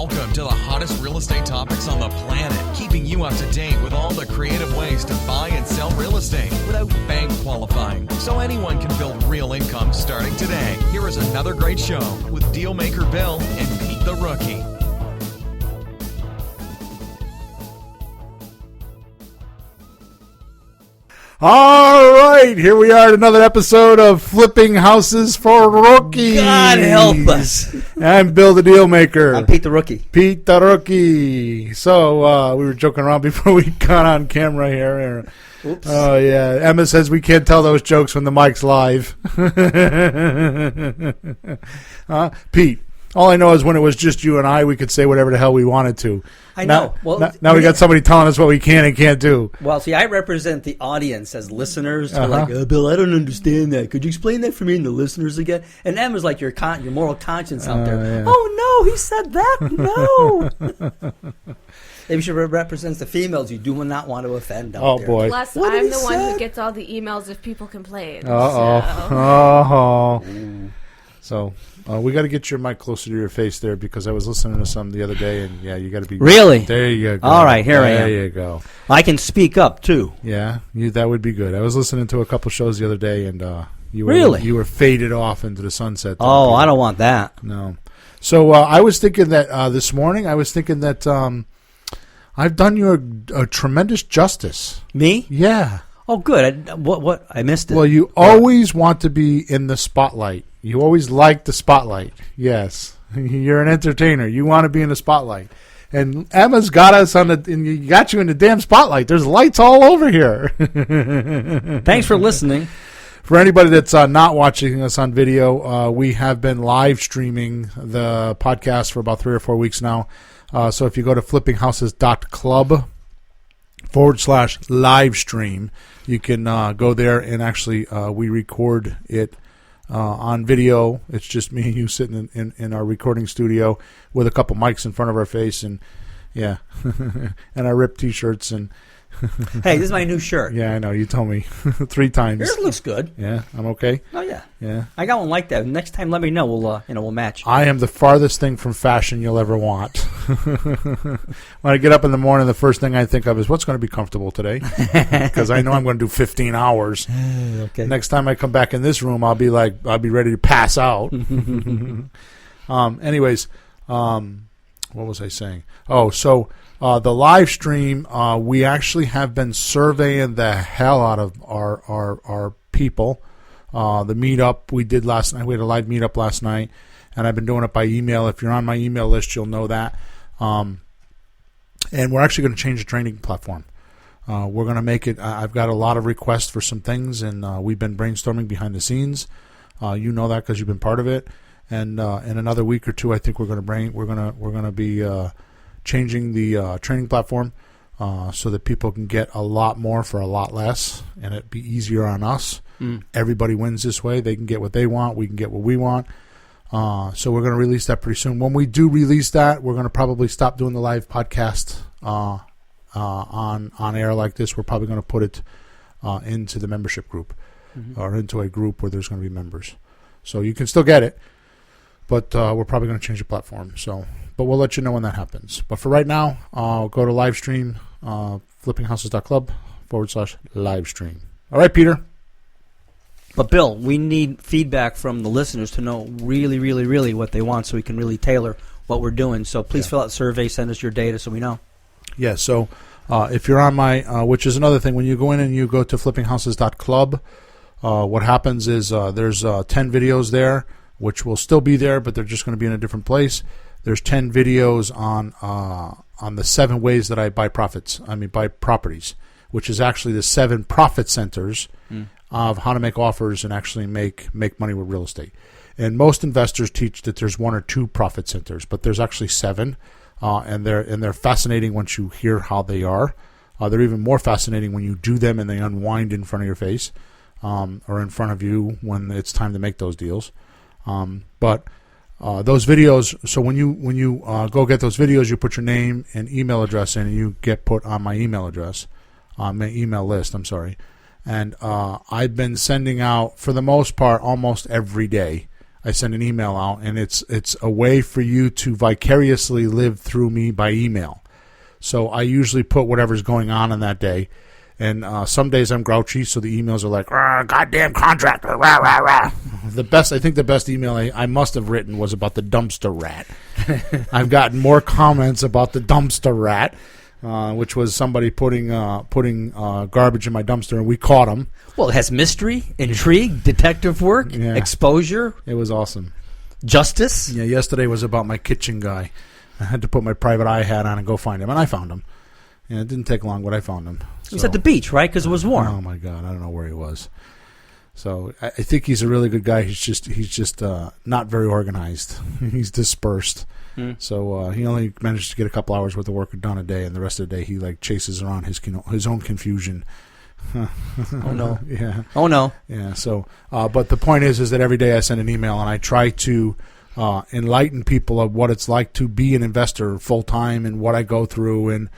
Welcome to the hottest real estate topics on the planet, keeping you up to date with all the creative ways to buy and sell real estate without bank qualifying, so anyone can build real income starting today. Here is another great show with Dealmaker Bill and Pete the Rookie. All right, here we are at another episode of Flipping Houses for Rookies. God help us. I'm Bill the Dealmaker. I'm Pete the Rookie. Pete the Rookie. So we were joking around before we got on camera here. Oops. Oh, yeah. Emma says we can't tell those jokes when the mic's live. Pete, all I know is when it was just you and I, we could say whatever the hell we wanted to. I know. Now we got somebody telling us what we can and can't do. Well, see, I represent the audience as listeners. They're like, Bill, I don't understand that. Could you explain that for me and the listeners again? And Emma's like your moral conscience out there. Yeah. Oh, no, he said that. No. Maybe she represents the females you do not want to offend out there. Boy. Plus, I'm the one who gets all the emails if people complain. So we got to get your mic closer to your face there because I was listening to some the other day, and yeah, you got to be really. There you go. All right, here I am. There you go. I can speak up too. Yeah, that would be good. I was listening to a couple shows the other day, and you were faded off into the sunset. Oh, I don't want that. No. So I was thinking that this morning. I was thinking that I've done you a tremendous justice. Me? Yeah. Oh, good. What? I missed it. Well, you always want to be in the spotlight. You always like the spotlight. Yes. You're an entertainer. You want to be in the spotlight. And Emma's got us and got you in the damn spotlight. There's lights all over here. Thanks for listening. For anybody that's not watching us on video, we have been live streaming the podcast for about 3 or 4 weeks now. So if you go to flippinghouses.club/live stream, you can go there and actually we record it on video. It's just me and you sitting in our recording studio with a couple mics in front of our face and yeah, and our ripped T-shirts and. Hey, this is my new shirt. Yeah, I know. You told me 3 times. Yours looks good. Yeah, I'm okay. Oh yeah, yeah. I got one like that. Next time, let me know. We'll match. I am the farthest thing from fashion you'll ever want. When I get up in the morning, the first thing I think of is what's going to be comfortable today, because I know I'm going to do 15 hours. Okay. Next time I come back in this room, I'll be ready to pass out. Anyways, what was I saying? Oh, so. The live stream, we actually have been surveying the hell out of our people. The meetup we did last night, we had a live meetup last night, and I've been doing it by email. If you're on my email list, you'll know that. And we're actually going to change the training platform. We're going to make it, I've got a lot of requests for some things, and we've been brainstorming behind the scenes. You know that because you've been part of it. And in another week or two, I think we're going to be changing the training platform so that people can get a lot more for a lot less, and it'd be easier on us. Everybody wins this way. They can get what they want. We can get what we want. So we're going to release that pretty soon. When we do release that, we're going to probably stop doing the live podcast on air like this. We're probably going to put it into the membership group or into a group where there's going to be members. So you can still get it, but we're probably going to change the platform. But we'll let you know when that happens. But for right now, go to Livestream, flippinghouses.club/livestream. All right, Peter. But, Bill, we need feedback from the listeners to know really, really, really what they want so we can really tailor what we're doing. So please fill out the survey, send us your data so we know. Yeah, so if you're on my, which is another thing, when you go in and you go to flippinghouses.club, what happens is there's 10 videos there, which will still be there, but they're just going to be in a different place. There's 10 videos on the 7 ways that I buy properties, which is actually the 7 profit centers of how to make offers and actually make money with real estate. And most investors teach that there's 1 or 2 profit centers, but there's actually 7, and they're fascinating once you hear how they are. They're even more fascinating when you do them and they unwind in front of your face or in front of you when it's time to make those deals. But those videos, so when you go get those videos, you put your name and email address in, and you get put on my email address, my email list, I'm sorry. And I've been sending out, for the most part, almost every day. I send an email out, and it's a way for you to vicariously live through me by email. So I usually put whatever's going on in that day. And some days I'm grouchy, so the emails are like, goddamn contractor, rah, rah, rah. I think the best email I must have written was about the dumpster rat. I've gotten more comments about the dumpster rat, which was somebody putting garbage in my dumpster, and we caught him. Well, it has mystery, intrigue, detective work, exposure. It was awesome. Justice. Yeah, yesterday was about my kitchen guy. I had to put my private eye hat on and go find him, and I found him. Yeah, it didn't take long, but I found him. He was at the beach, right? Because it was warm. Oh my God, I don't know where he was. So I think he's a really good guy. He's just not very organized. He's dispersed. So he only managed to get a couple hours worth of work done a day, and the rest of the day he like chases around his own confusion. Oh no! Yeah. Oh no! Yeah. So, but the point is that every day I send an email and I try to enlighten people of what it's like to be an investor full time and what I go through, and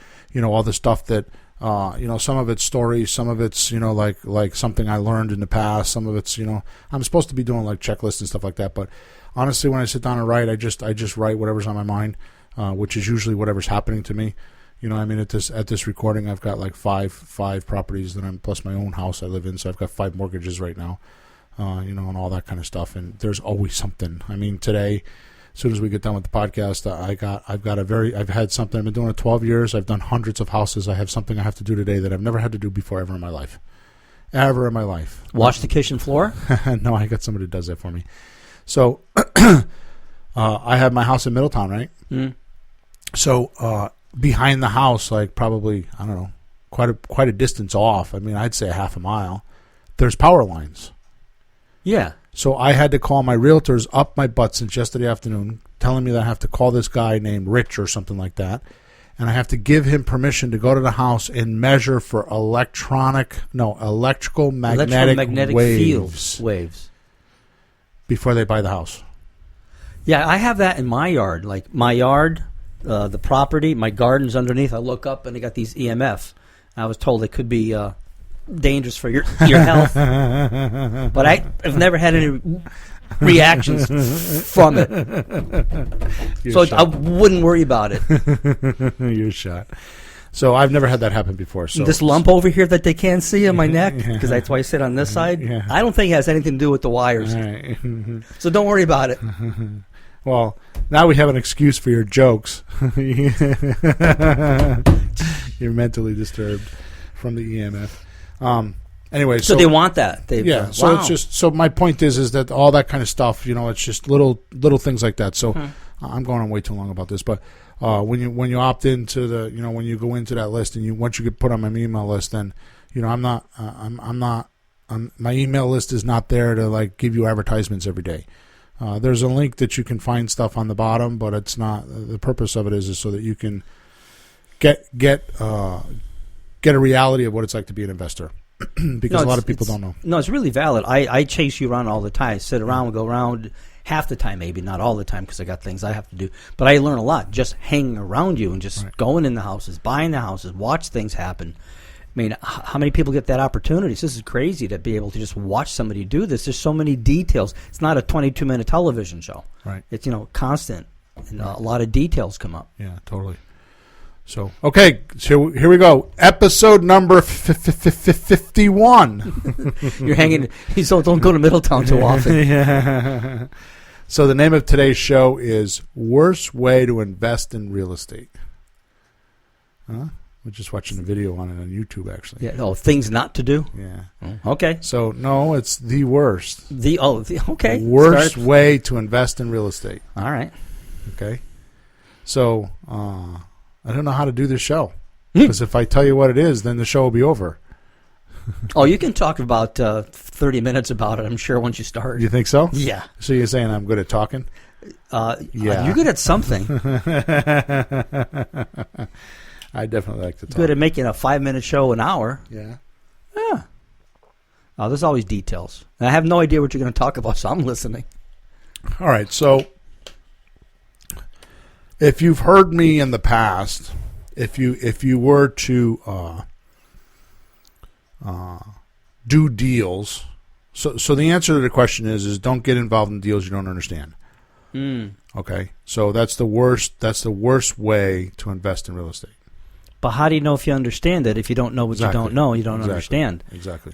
all the stuff that some of it's stories, some of it's like something I learned in the past, some of it's I'm supposed to be doing like checklists and stuff like that, but honestly, when I sit down and write, I just write whatever's on my mind, which is usually whatever's happening to me. At this recording, I've got like five properties that I'm plus my own house I live in, so I've got 5 mortgages right now, and all that kind of stuff. And there's always something. I mean, today, as soon as we get done with the podcast, I've had something. I've been doing it 12 years. I've done hundreds of houses. I have something I have to do today that I've never had to do before ever in my life. Ever in my life. Wash the kitchen floor? No, I got somebody that does that for me. So I have my house in Middletown, right? Mm. So behind the house, like probably, I don't know, quite a distance off. I mean, I'd say a half a mile. There's power lines. Yeah. So I had to call my realtors up my butt since yesterday afternoon, telling me that I have to call this guy named Rich or something like that, and I have to give him permission to go to the house and measure for electromagnetic waves before they buy the house. Yeah, I have that in my yard. Like my yard, the property, my garden's underneath. I look up and they got these EMF. I was told it could be dangerous for your health, but I've never had any reactions from it, so I wouldn't worry about it. You're shot. So I've never had that happen before. So this lump over here that they can't see on my neck, because that's why I sit on this side, I don't think it has anything to do with the wires. Right. So don't worry about it. Well, now we have an excuse for your jokes. You're mentally disturbed from the EMF. Anyway, so they want that. So it's just my point is that all that kind of stuff, it's just little things like that. So I'm going on way too long about this, but when you opt into the when you go into that list and once you get put on my email list, then my email list is not there to like give you advertisements every day. There's a link that you can find stuff on the bottom, but it's not. The purpose of it is so that you can get a reality of what it's like to be an investor, because a lot of people don't know. No, it's really valid. I chase you around all the time. I sit around and go around half the time, maybe not all the time, because I got things I have to do. But I learn a lot just hanging around you and just going in the houses, buying the houses, watch things happen. I mean, how many people get that opportunity? This is crazy to be able to just watch somebody do this. There's so many details. It's not a 22-minute television show. Right. It's, constant, and a lot of details come up. Yeah, totally. So, okay, so here we go. Episode number 51. You're hanging, so don't go to Middletown too often. Yeah. So the name of today's show is Worst Way to Invest in Real Estate. Huh? We're just watching a video on it on YouTube, actually. Yeah. Oh, things not to do? Yeah. Okay. So, no, it's the worst. Okay. Worst way to invest in real estate. All right. Okay. So, I don't know how to do this show. Because if I tell you what it is, then the show will be over. Oh, you can talk about 30 minutes about it, I'm sure, once you start. You think so? Yeah. So you're saying I'm good at talking? Yeah. You're good at something. I definitely like to talk. Good at making a 5-minute show an hour. Yeah. Yeah. Oh, there's always details. And I have no idea what you're going to talk about, so I'm listening. All right. So if you've heard me in the past, if you were to do deals So the answer to the question is don't get involved in deals you don't understand. Okay, so that's the worst. That's the worst way to invest in real estate. But how do you know if you understand it? If you don't know what you don't know, you don't understand. Exactly.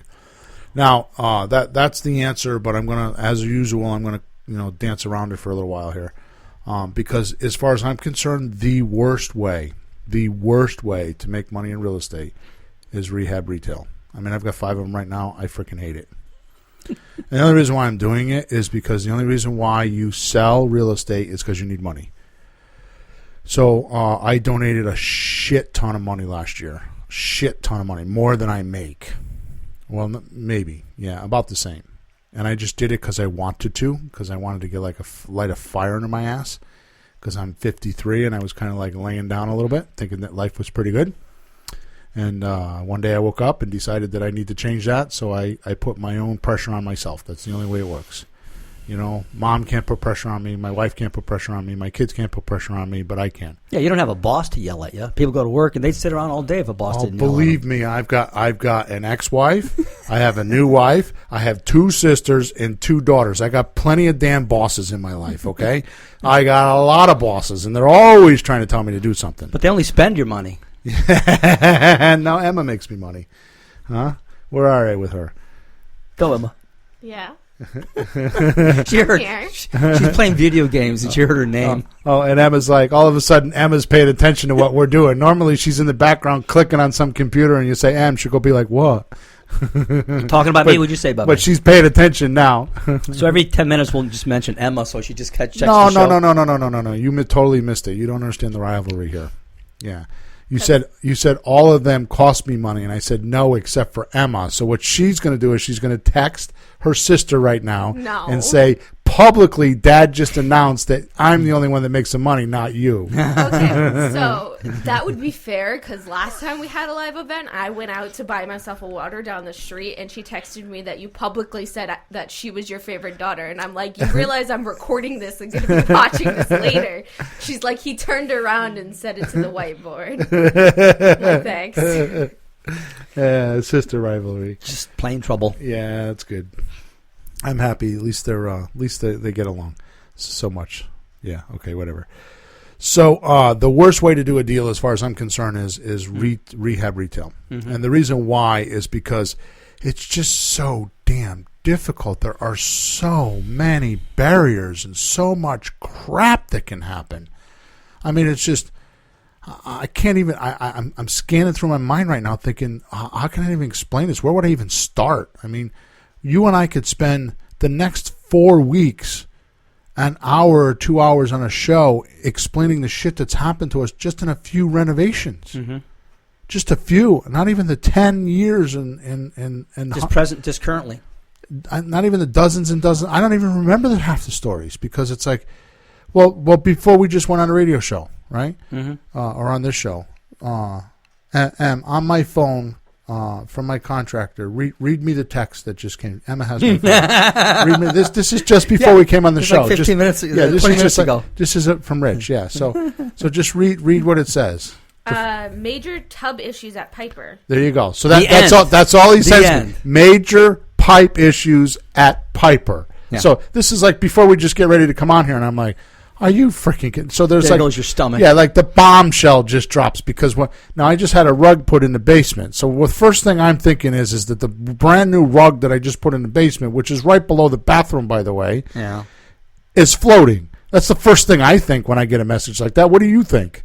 Now that's the answer. But I'm gonna, as usual, I'm gonna dance around it for a little while here, because as far as I'm concerned, the worst way to make money in real estate is rehab retail. I mean, I've got 5 of them right now. I freaking hate it. And the only reason why I'm doing it is because the only reason why you sell real estate is because you need money. So I donated a shit ton of money last year. Shit ton of money. More than I make. Well, maybe. Yeah, about the same. And I just did it because I wanted to. Because I wanted to get like light a fire under my ass. Because I'm 53 and I was kind of like laying down a little bit. Thinking that life was pretty good. And one day I woke up and decided that I need to change that, so I put my own pressure on myself. That's the only way it works. Mom can't put pressure on me. My wife can't put pressure on me. My kids can't put pressure on me, but I can. Yeah, you don't have a boss to yell at you. People go to work and they sit around all day if a boss didn't yell at them. Believe me, I've got an ex-wife. I have a new wife. I have 2 sisters and 2 daughters. I got plenty of damn bosses in my life, okay? I got a lot of bosses, and they're always trying to tell me to do something. But they only spend your money. Now Emma makes me money. Huh? We're all right with her. Go, Emma. Yeah. She's playing video games and she heard her name. And Emma's like, all of a sudden, Emma's paying attention to what we're doing. Normally, she's in the background clicking on some computer, and you say, Em, she'll go be like, what? Talking about me, what'd you say about me? But she's paying attention now. So every 10 minutes, we'll just mention Emma, so she just checks the show. No. You totally missed it. You don't understand the rivalry here. Yeah. You said all of them cost me money, and I said no, except for Emma. So what she's going to do is she's going to text her sister right now and say, publicly, Dad just announced that I'm the only one that makes the money, not you. Okay, so that would be fair, because last time we had a live event, I went out to buy myself a water down the street, and she texted me that you publicly said that she was your favorite daughter, and I'm like, you realize I'm recording this and going to be watching this later. She's like, he turned around and said it to the whiteboard. No, thanks. Sister rivalry. Just plain trouble. Yeah, that's good. I'm happy. At least they get along so much. Yeah. Okay. Whatever. So the worst way to do a deal, as far as I'm concerned, is rehab retail, and the reason why is because it's just so damn difficult. There are so many barriers and so much crap that can happen. I mean, it's just I can't even. I'm scanning through my mind right now, thinking, how can I even explain this? Where would I even start? I mean. You and I could spend the next 4 weeks, an hour or 2 hours on a show explaining the shit that's happened to us just in a few renovations. Just a few, not even the 10 years and just currently. Not even the dozens and dozens. I don't even remember half the stories because it's like, well, before we just went on a radio show, right? Or on this show, on my phone. From my contractor, read me the text that just came. Emma has my phone. Read me this. This is just before we came on the show. Like 15 minutes. Yeah, this 20 is just minutes ago. This is from Rich. Yeah. So just read what it says. Major tub issues at Piper. There you go. So that's all he says. Major pipe issues at Piper. Yeah. So this is like before we just get ready to come on here, and I'm like, are you freaking kidding? So there's there goes your stomach. Yeah, like the bombshell just drops because now I just had a rug put in the basement. So the first thing I'm thinking is that the brand new rug that I just put in the basement, which is right below the bathroom, by the way, is floating. That's the first thing I think when I get a message like that. What do you think?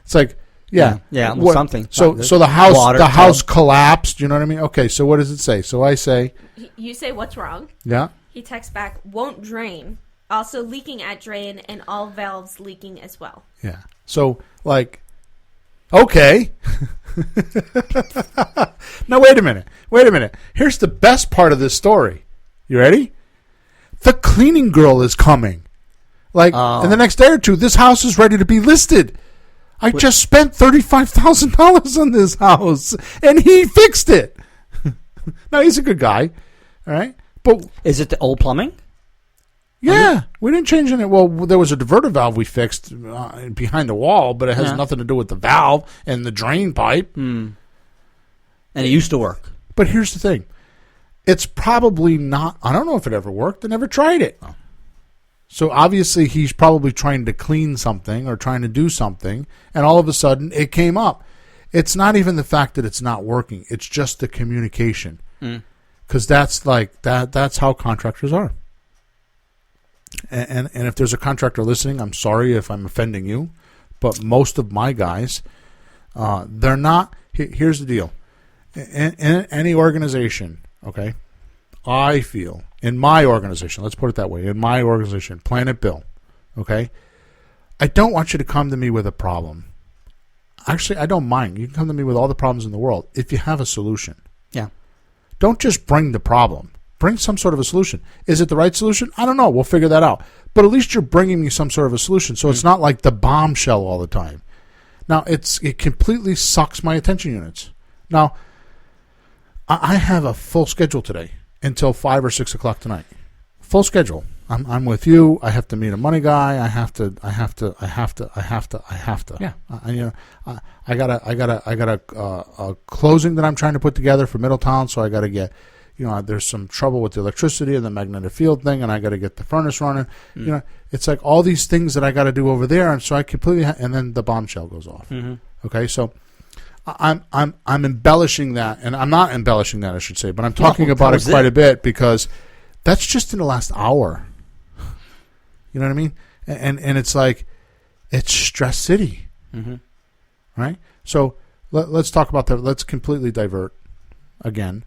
It's like, something. So the house collapsed. You know what I mean? Okay, so what does it say? So I say, you say what's wrong? Yeah. He texts back, won't drain. Also leaking at drain and all valves leaking as well. Yeah. So, like, okay. Now, wait a minute. Here's the best part of this story. You ready? The cleaning girl is coming. Like, in the next day or two, this house is ready to be listed. I just spent $35,000 on this house, and he fixed it. Now, he's a good guy. All right? But is it the old plumbing? Yeah, we didn't change any. Well, there was a diverter valve we fixed behind the wall, but it has nothing to do with the valve and the drain pipe. And it used to work. But here's the thing. it's probably not. I don't know if it ever worked. I never tried it. So obviously he's probably trying to clean something or trying to do something, and all of a sudden it came up. It's not even the fact that it's not working. It's just the communication. Because that's like that's how contractors are. And if there's a contractor listening, I'm sorry if I'm offending you, but most of my guys, they're not. Here's the deal. In any organization, okay, I feel, in my organization, let's put it that way, in my organization, Planet Bill, okay, I don't want you to come to me with a problem. Actually, I don't mind. You can come to me with all the problems in the world if you have a solution. Yeah. Don't just bring the problem. Bring some sort of a solution. Is it the right solution? I don't know. We'll figure that out. But at least you're bringing me some sort of a solution, so it's not like the bombshell all the time. Now, it completely sucks my attention units. Now, I have a full schedule today until 5 or 6 o'clock tonight. Full schedule. I'm with you. I have to meet a money guy. I have to. Yeah. I got a closing that I'm trying to put together for Middletown, so I got to get. There's some trouble with the electricity and the magnetic field thing, and I got to get the furnace running. It's like all these things that I got to do over there, and so I completely. And then the bombshell goes off. Okay, so I'm embellishing that, and I'm not embellishing that, I should say, but I'm talking about it quite a bit because that's just in the last hour. You know what I mean? And it's like, it's stress city. Right? So let's talk about that. Let's completely divert again.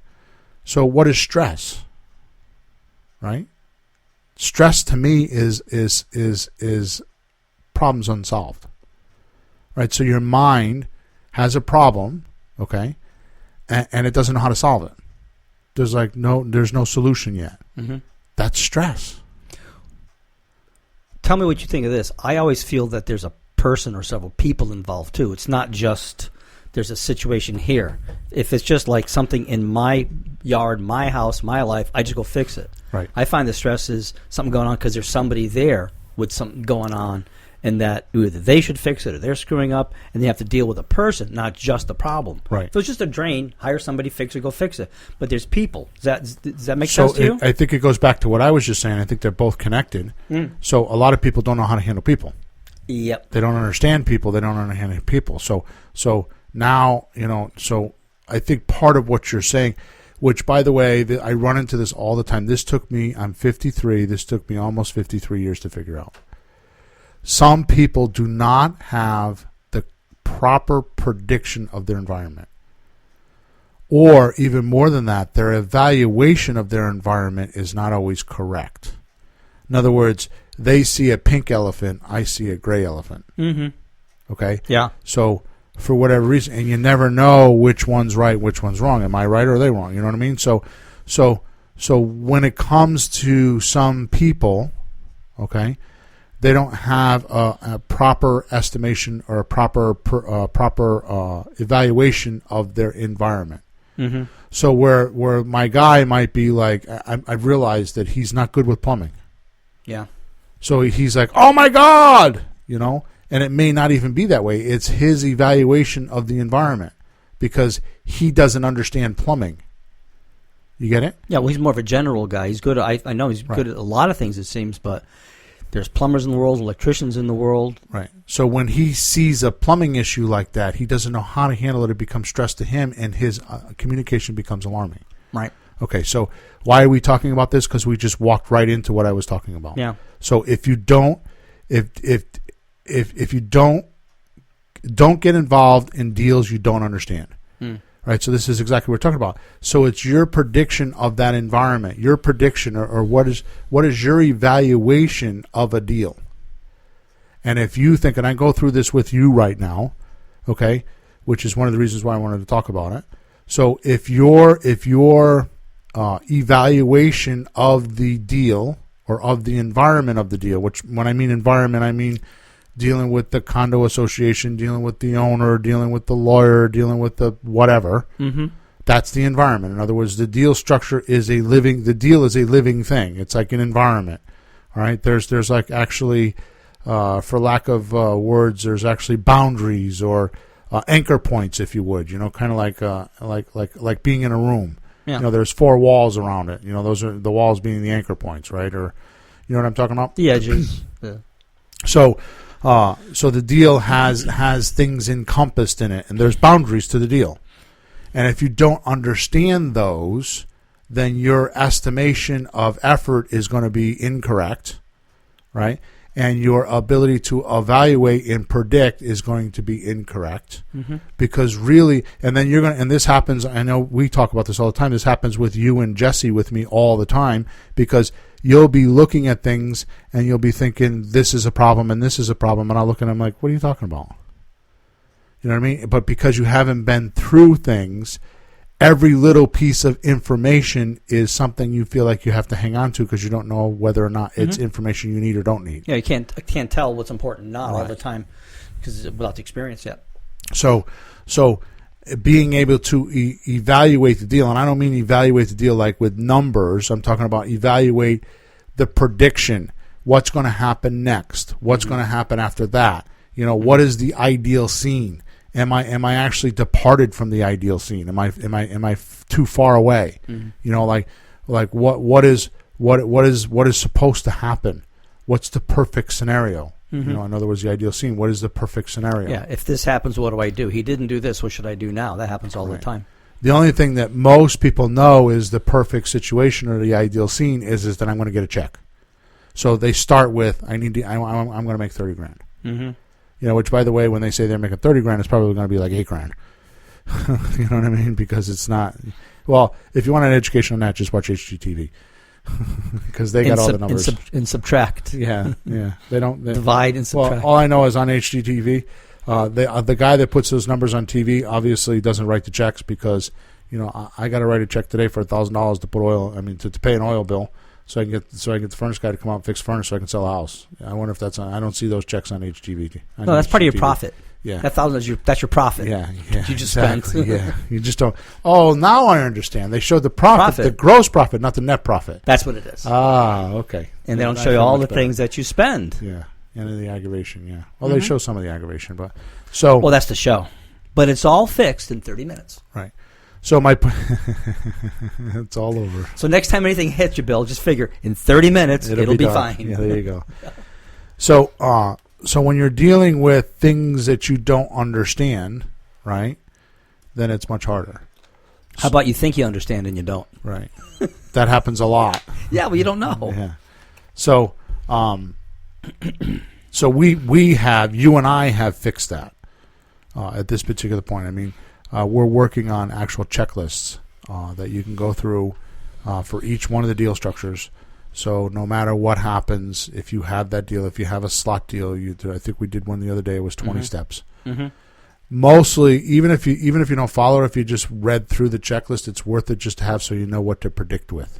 So what is stress? Right? Stress to me is problems unsolved. Right? So your mind has a problem, okay, and it doesn't know how to solve it. There's no solution yet. That's stress. Tell me what you think of this. I always feel that there's a person or several people involved too. It's not just there's a situation here. If it's just like something in my yard, my house, my life, I just go fix it. Right. I find the stress is something going on because there's somebody there with something going on, and that either they should fix it or they're screwing up, and they have to deal with a person, not just the problem. Right. So it's just a drain. Hire somebody, fix it, go fix it. But there's people. Does that make sense to you? I think it goes back to what I was just saying. I think they're both connected. So a lot of people don't know how to handle people. Yep. They don't understand people. They don't understand people. So now, so I think part of what you're saying, which, by the way, I run into this all the time. I'm 53. This took me almost 53 years to figure out. Some people do not have the proper prediction of their environment. Or even more than that, their evaluation of their environment is not always correct. In other words, they see a pink elephant, I see a gray elephant. Okay? Yeah. So for whatever reason, and you never know which one's right, which one's wrong. Am I right or are they wrong? You know what I mean? So when it comes to some people, okay, they don't have a proper estimation or a proper evaluation of their environment. So where my guy might be like, I've realized that he's not good with plumbing. Yeah. So he's like, oh my God, and it may not even be that way. It's his evaluation of the environment because he doesn't understand plumbing. You get it? Yeah, well, he's more of a general guy. He's good. I know he's good at a lot of things, it seems, but there's plumbers in the world, electricians in the world. Right. So when he sees a plumbing issue like that, he doesn't know how to handle it. It becomes stress to him, and his communication becomes alarming. Right. Okay, so why are we talking about this? Because we just walked right into what I was talking about. Yeah. So if you don't, if you don't get involved in deals you don't understand, right? So this is exactly what we're talking about. So it's your prediction of that environment, your prediction, or what is your evaluation of a deal. And if you think, and I go through this with you right now, okay, which is one of the reasons why I wanted to talk about it. So if your evaluation of the deal or of the environment of the deal, which when I mean environment, I mean dealing with the condo association, dealing with the owner, dealing with the lawyer, dealing with the whatever. That's the environment. In other words, the deal structure is the deal is a living thing. It's like an environment. All right. There's like actually, for lack of words, there's actually boundaries or anchor points, if you would. Kind of like being in a room. Yeah. You know, there's 4 walls around it. You know, those are the walls being the anchor points, right? Or, you know what I'm talking about? The edges. So the deal has things encompassed in it, and there's boundaries to the deal. And if you don't understand those, then your estimation of effort is going to be incorrect, right? And your ability to evaluate and predict is going to be incorrect, because really, and then and this happens, I know we talk about this all the time, this happens with you and Jesse, with me all the time, because you'll be looking at things and you'll be thinking, this is a problem and this is a problem, and I'll look at them like, what are you talking about? You know what I mean? But because you haven't been through things, every little piece of information is something you feel like you have to hang on to, because you don't know whether or not it's information you need or don't need. Yeah, you can't tell what's important not all the time, because without the experience yet. So being able to evaluate the deal, and I don't mean evaluate the deal like with numbers. I'm talking about evaluate the prediction. What's going to happen next? What's going to happen after that? You know, what is the ideal scene? Am I actually departed from the ideal scene? Am I too far away? You know, like what is supposed to happen? What's the perfect scenario? You know, in other words, the ideal scene. What is the perfect scenario? Yeah. If this happens, what do I do? He didn't do this. What should I do now? That happens all the time. The only thing that most people know is the perfect situation or the ideal scene is that I'm going to get a check. So they start with I'm going to make $30,000. You know, which, by the way, when they say they're making $30,000, it's probably going to be like $8,000. You know what I mean? Because it's not. Well, if you want an education on that, just watch HGTV, because they got all the numbers. And subtract. Yeah. They don't divide and subtract. Well, all I know is on HGTV, the guy that puts those numbers on TV obviously doesn't write the checks, because, you know, I got to write a check today for $1,000 to put oil. I mean, to pay an oil bill. So I can get the furnace guy to come out and fix furnace so I can sell a house. I wonder if that's on. I don't see those checks on HGTV. No, that's part of your profit. Yeah, that $1,000 that's your profit. Yeah. You just exactly. spent. Yeah, you just don't. Oh, now I understand. They showed the profit, the gross profit, not the net profit. That's what it is. Ah, okay. And they don't show you all the things that you spend. Yeah, and the aggravation. Yeah. Well, they show some of the aggravation, but so. Well, that's the show, but it's all fixed in 30 minutes. Right. So it's all over. So next time anything hits you, Bill, just figure in 30 minutes it'll be fine. Yeah, there you go. So when you're dealing with things that you don't understand, right, then it's much harder. How about you think you understand and you don't? Right. That happens a lot. Yeah, well, you don't know. Yeah. So we have, you and I have fixed that at this particular point. I mean, we're working on actual checklists that you can go through for each one of the deal structures. So no matter what happens, if you have that deal, if you have a slot deal, I think we did one the other day. It was 20 steps. Mostly, even if you don't follow it, if you just read through the checklist, it's worth it just to have, so you know what to predict with.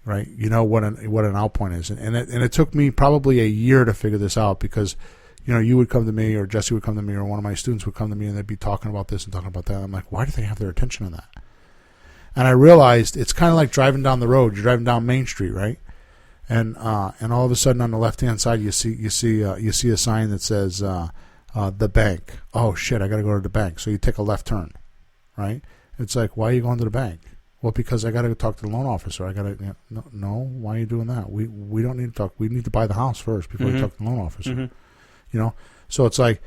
Right? You know what an out point is, and it took me probably a year to figure this out, because, you know, you would come to me, or Jesse would come to me, or one of my students would come to me, and they'd be talking about this and talking about that. I'm like, why do they have their attention on that? And I realized it's kind of like driving down the road. You're driving down Main Street, right? And all of a sudden on the left-hand side, you see a sign that says the bank. Oh shit! I got to go to the bank. So you take a left turn, right? It's like, why are you going to the bank? Well, because I got to talk to the loan officer. I got to. No. Why are you doing that? We don't need to talk. We need to buy the house first before we talk to the loan officer. You know, so it's like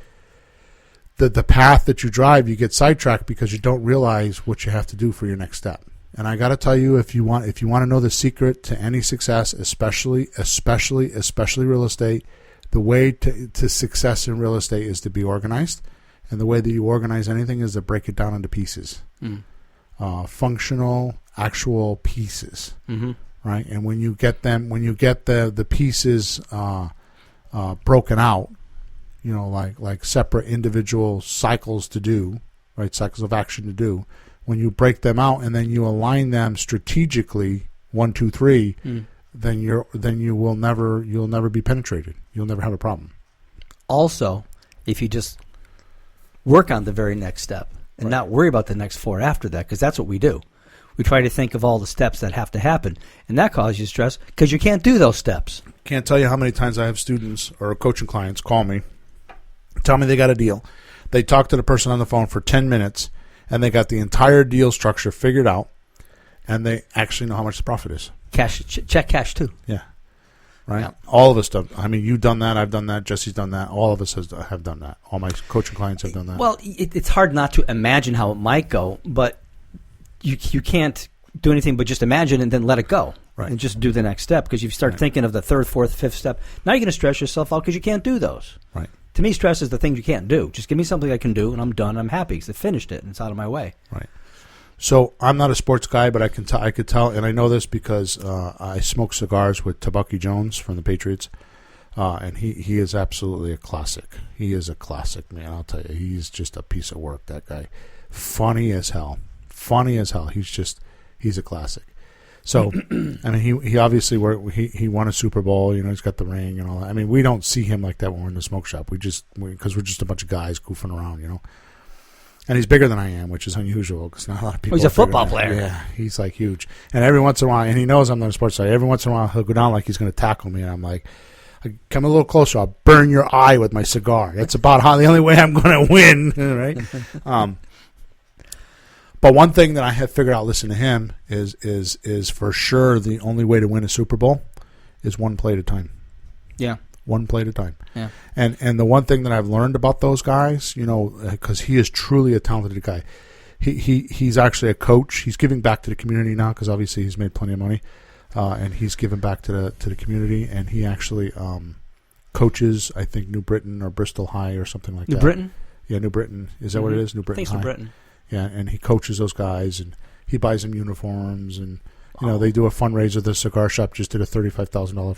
the path that you drive, you get sidetracked because you don't realize what you have to do for your next step. And I got to tell you, if you want to know the secret to any success, especially real estate, the way to success in real estate is to be organized, and the way that you organize anything is to break it down into pieces, functional, actual pieces, right? And when you get the pieces broken out, you know, like separate individual cycles to do, right? Cycles of action to do. When you break them out and then you align them strategically, 1, 2, 3, then you'll never be penetrated. You'll never have a problem. Also, if you just work on the very next step and not worry about the next 4 after that, because that's what we do. We try to think of all the steps that have to happen, and that causes you stress because you can't do those steps. Can't tell you how many times I have students or coaching clients call me, tell me they got a deal. They talk to the person on the phone for 10 minutes, and they got the entire deal structure figured out. and they actually know how much the profit is. Cash, check cash too. Yeah. Right? Yeah. All of us done. I mean, you've done that. I've done that. Jesse's done that. All of us have done that. All my coaching clients have done that. Well, it's hard not to imagine how it might go, but you can't do anything but just imagine and then let it go. Right. And just do the next step, because you start thinking of the third, fourth, fifth step. Now you're going to stress yourself out because you can't do those. Right. To me, stress is the things you can't do. Just give me something I can do, and I'm done. I'm happy because I finished it, and it's out of my way. Right. So I'm not a sports guy, but I could tell, and I know this because I smoke cigars with Tabaki Jones from the Patriots, and he is absolutely a classic. He is a classic, man. I'll tell you, he's just a piece of work. That guy, funny as hell. He's a classic. So, I mean, he obviously he won a Super Bowl. You know, he's got the ring and all that. I mean, we don't see him like that when we're in the smoke shop. Because we're just a bunch of guys goofing around, you know. And he's bigger than I am, which is unusual because not a lot of people. He's a football bigger than player. Yeah, he's like huge. And every once in a while, and he knows I'm not a sports guy. Every once in a while, he'll go down like he's going to tackle me, and I'm like, "Come a little closer. I'll burn your eye with my cigar." That's about the only way I'm going to win, right? But one thing that I have figured out, listening to him, is for sure the only way to win a Super Bowl is one play at a time. Yeah. One play at a time. Yeah. And the one thing that I've learned about those guys, you know, because he is truly a talented guy. He's actually a coach. He's giving back to the community now because obviously he's made plenty of money, and he's giving back to the community. And he actually coaches, I think, New Britain or Bristol High or something like that. New Britain? Yeah, New Britain. Is that what it is? New Britain I think it's High. New Britain. Yeah, and he coaches those guys, and he buys them uniforms, and you know they do a fundraiser. The cigar shop just did a $35,000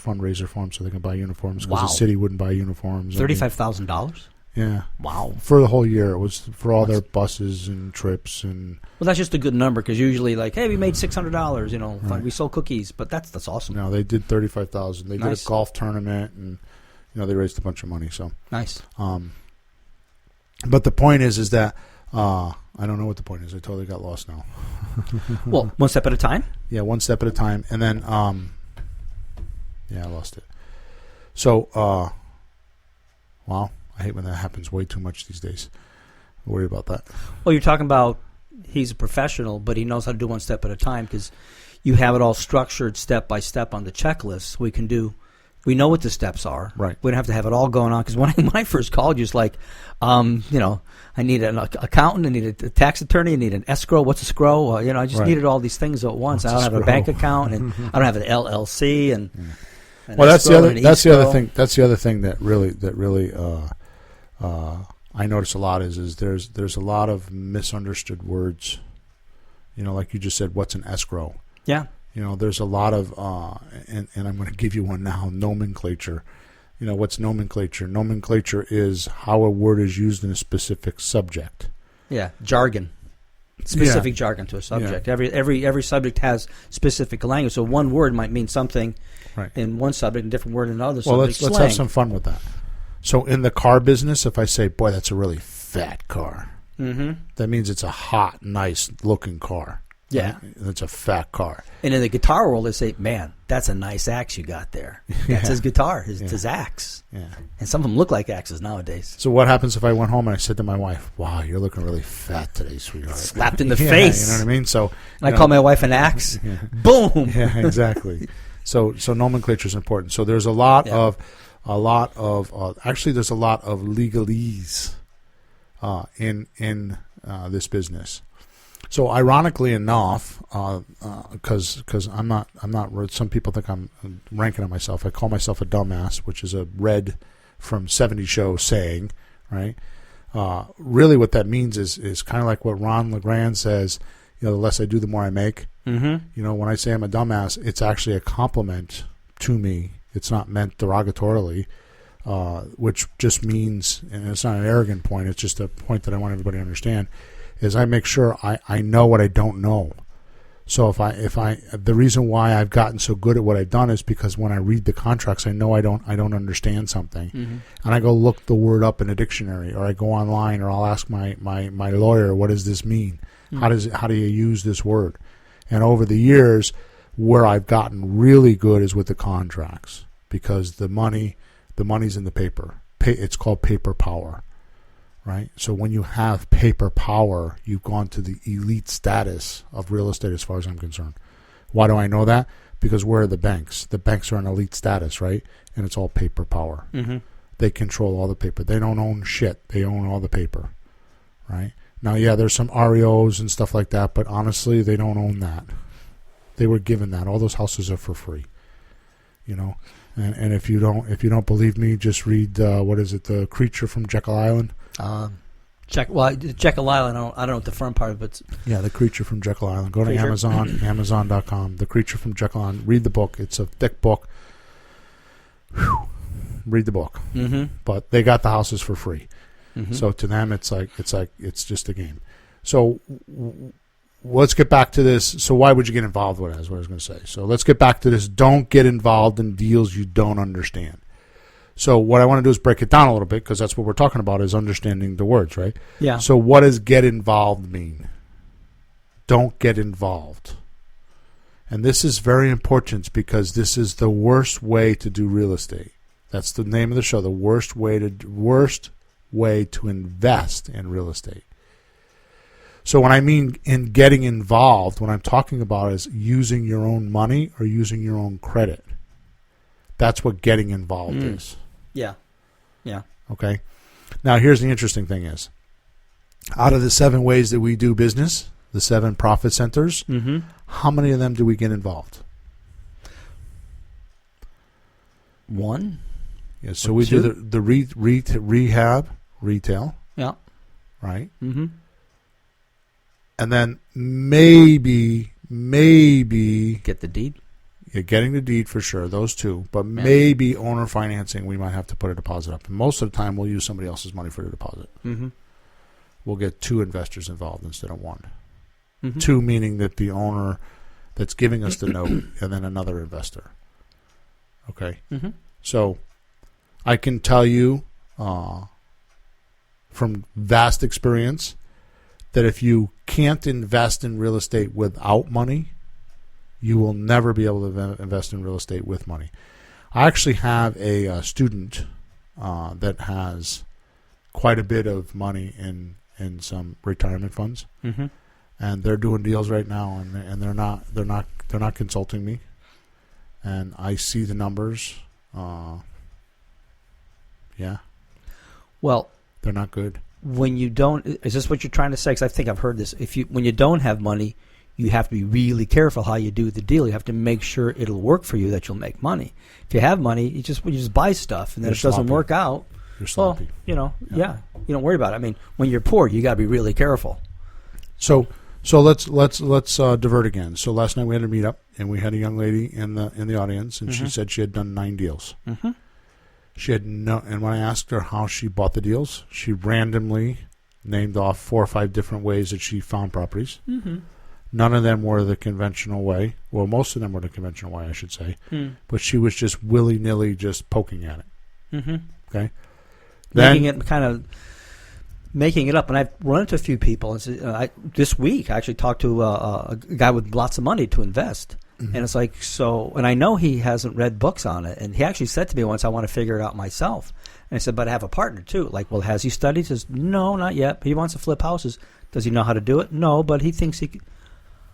fundraiser for them so they can buy uniforms because the city wouldn't buy uniforms. $35,000? Yeah. Wow. For the whole year, it was for all their buses and trips and. Well, that's just a good number because usually, like, hey, we made $600. You know, we sold cookies, but that's awesome. No, they did $35,000. They did Nice. a golf tournament, and you know they raised a bunch of money. So Nice. But the point is that. I don't know what the point is. I totally got lost now. Well, one step at a time? Yeah, one step at a time. And then, I lost it. So, wow, I hate when that happens way too much these days. I worry about that. Well, you're talking about he's a professional, but he knows how to do one step at a time because you have it all structured step by step on the checklist. We know what the steps are. Right. We don't have to have it all going on because when I first called you, it's like, you know, I need an accountant, I need a tax attorney, I need an escrow. What's a scrow? You know, I just needed all these things at once. I don't have a bank account, and I don't have an LLC, and well, that's the other thing. That's the other thing that really I notice a lot is there's a lot of misunderstood words. You know, like you just said, what's an escrow? Yeah. You know, there's a lot of, and I'm going to give you one now, nomenclature. You know, what's nomenclature? Nomenclature is how a word is used in a specific subject. Yeah, jargon. Specific jargon to a subject. Yeah. Every subject has specific language. So one word might mean something in one subject, and a different word in another subject. Well, let's have some fun with that. So in the car business, if I say, boy, that's a really fat car, that means it's a hot, nice-looking car. Yeah. Right? It's a fat car. And in the guitar world, they say, man, that's a nice axe you got there. That's his guitar, his axe. Yeah. And some of them look like axes nowadays. So what happens if I went home and I said to my wife, wow, you're looking really fat today, sweetheart. Slapped in the face. You know what I mean? So, and I call my wife an axe. Boom. Yeah, exactly. So nomenclature is important. So there's a lot of actually there's a lot of legalese in this business. So ironically enough, because I'm not, some people think I'm ranking on myself. I call myself a dumbass, which is a Red from 70 Show saying, right? Really, what that means is kind of like what Ron LeGrand says. You know, the less I do, the more I make. Mm-hmm. You know, when I say I'm a dumbass, it's actually a compliment to me. It's not meant derogatorily, which just means, and it's not an arrogant point. It's just a point that I want everybody to understand. Is I make sure I know what I don't know. So if the reason why I've gotten so good at what I've done is because when I read the contracts, I know I don't understand something, and I go look the word up in a dictionary, or I go online, or I'll ask my lawyer, what does this mean? How do you use this word? And over the years, where I've gotten really good is with the contracts, because the money's in the paper. It's called paper power. right? So when you have paper power, you've gone to the elite status of real estate as far as I'm concerned. Why do I know that? Because where are the banks? The banks are an elite status, right? And it's all paper power. Mm-hmm. They control all the paper. They don't own shit. They own all the paper, right? Now, yeah, there's some REOs and stuff like that, but honestly, they don't own that. They were given that. All those houses are for free, you know. And if you don't believe me, just read what is it, The Creature from Jekyll Island? Jekyll Island. I don't know what the front part of it's. Yeah, The Creature from Jekyll Island. Go to Creature? Amazon, Amazon.com. The Creature from Jekyll Island. Read the book. It's a thick book. Whew. Read the book. Mm-hmm. But they got the houses for free. Mm-hmm. So to them, it's just a game. So let's get back to this. So why would you get involved with it? Is what I was going to say. So let's get back to this. Don't get involved in deals you don't understand. So what I want to do is break it down a little bit, because that's what we're talking about, is understanding the words, right? Yeah. So what does get involved mean? Don't get involved. And this is very important, because this is the worst way to do real estate. That's the name of the show. The worst way to invest in real estate. So when I mean in getting involved, what I'm talking about is using your own money or using your own credit. That's what getting involved is. Yeah. Yeah. Okay. Now here's the interesting thing is, out of the 7 ways that we do business, the 7 profit centers, Mm-hmm. how many of them do we get involved? 1. Yeah, so Or we 2? do the rehab, retail, Yeah. right? Mm-hmm. And then maybe Get the deed. you're getting the deed for sure, those 2. But Yeah. maybe owner financing, we might have to put a deposit up. And most of the time, we'll use somebody else's money for the deposit. Mm-hmm. We'll get 2 investors involved instead of 1. Mm-hmm. 2 meaning that the owner that's giving us the note and then another investor. Okay? Mm-hmm. So I can tell you from vast experience that if you can't invest in real estate without money, you will never be able to invest in real estate with money. I actually have a student that has quite a bit of money in some retirement funds, Mm-hmm. and they're doing deals right now, and they're not consulting me, and I see the numbers. Yeah, Well, they're not good. when you don't, is this what you're trying to say? Because I think I've heard this. When you don't have money, you have to be really careful how you do the deal. You have to make sure it'll work for you, that you'll make money. If you have money, you just buy stuff, and then You're if it doesn't sloppy. work out, You're well, sloppy. yeah, you don't worry about it. I mean, when you're poor, you got to be really careful. So let's divert again. So last night we had a meetup, and we had a young lady in the audience, and she said she had done 9 deals. Mm-hmm. She had and when I asked her how she bought the deals, she randomly named off 4 or 5 different ways that she found properties. Mm-hmm. None of them were the conventional way. Well, most of them were the conventional way, I should say. Mm. But she was just willy-nilly just poking at it. Mm-hmm. Okay? Then, Making it up. And I've run into a few people. This week, I actually talked to a guy with lots of money to invest. Mhm. And it's like, and I know he hasn't read books on it. And he actually said to me once, I want to figure it out myself. And I said, but I have a partner too. Like, well, has he studied? He says, no, not yet. But he wants to flip houses. Does he know how to do it? No, but he thinks he could.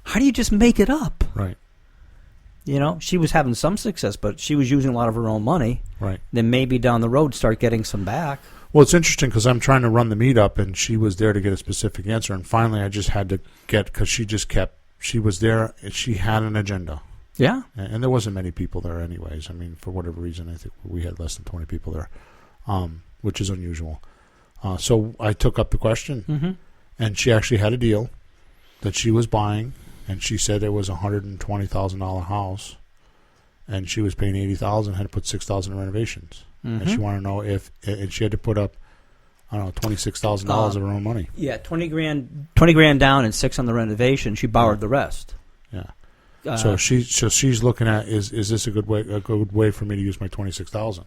How do you just make it up? right, She was having some success, but she was using a lot of her own money. right. Then maybe down the road start getting some back. Well, it's interesting because I'm trying to run the meetup, and she was there to get a specific answer. And finally, I just had to because she was there, and she had an agenda. Yeah. And there wasn't many people there anyways. I mean, for whatever reason, I think we had less than 20 people there, which is unusual. So I took up the question, Mm-hmm. and she actually had a deal that she was buying, and she said it was a $120,000 house, and she was paying $80,000, had to put $6,000 in renovations. Mm-hmm. And she wanted to know and she had to put up, I don't know, $26,000 of her own money. Yeah, $20 grand down and $6 on the renovation. She borrowed the rest. Yeah. So she's looking at is this a good way for me to use my $26,000,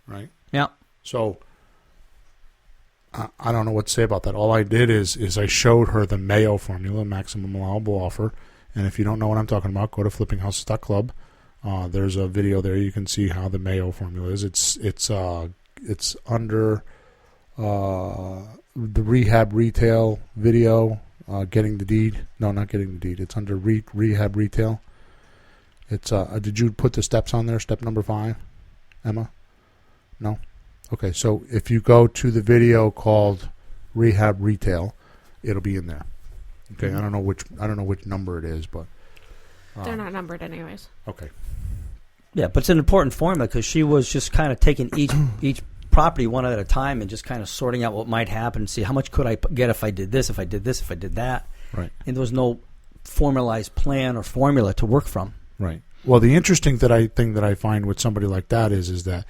right? Yeah. So I don't know what to say about that. All I did is I showed her the Mayo formula, maximum allowable offer. And if you don't know what I'm talking about, go to flippinghouses.club. There's a video there. You can see how the Mayo formula is. It's under the rehab retail video, getting the deed. No, not getting the deed. It's under rehab retail. It's did you put the steps on there? Step number 5, Emma? No? Okay, so if you go to the video called Rehab Retail, it'll be in there. Okay, I don't know which number it is, but they're not numbered anyways. Okay. Yeah, but it's an important formula because she was just kind of taking each property one at a time and just kind of sorting out what might happen and see how much could I get if I did this, if I did this, if I did that. Right. And there was no formalized plan or formula to work from. Right. Well, the interesting thing that I find with somebody like that is that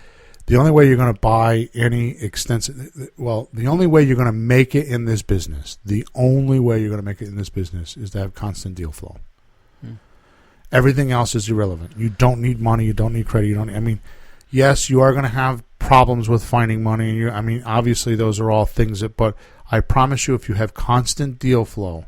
the only way you're going to buy any the only way you're going to make it in this business, is to have constant deal flow. Everything else is irrelevant. You don't need money. You don't need credit. Yes, you are going to have problems with finding money. Obviously those are all things but I promise you if you have constant deal flow,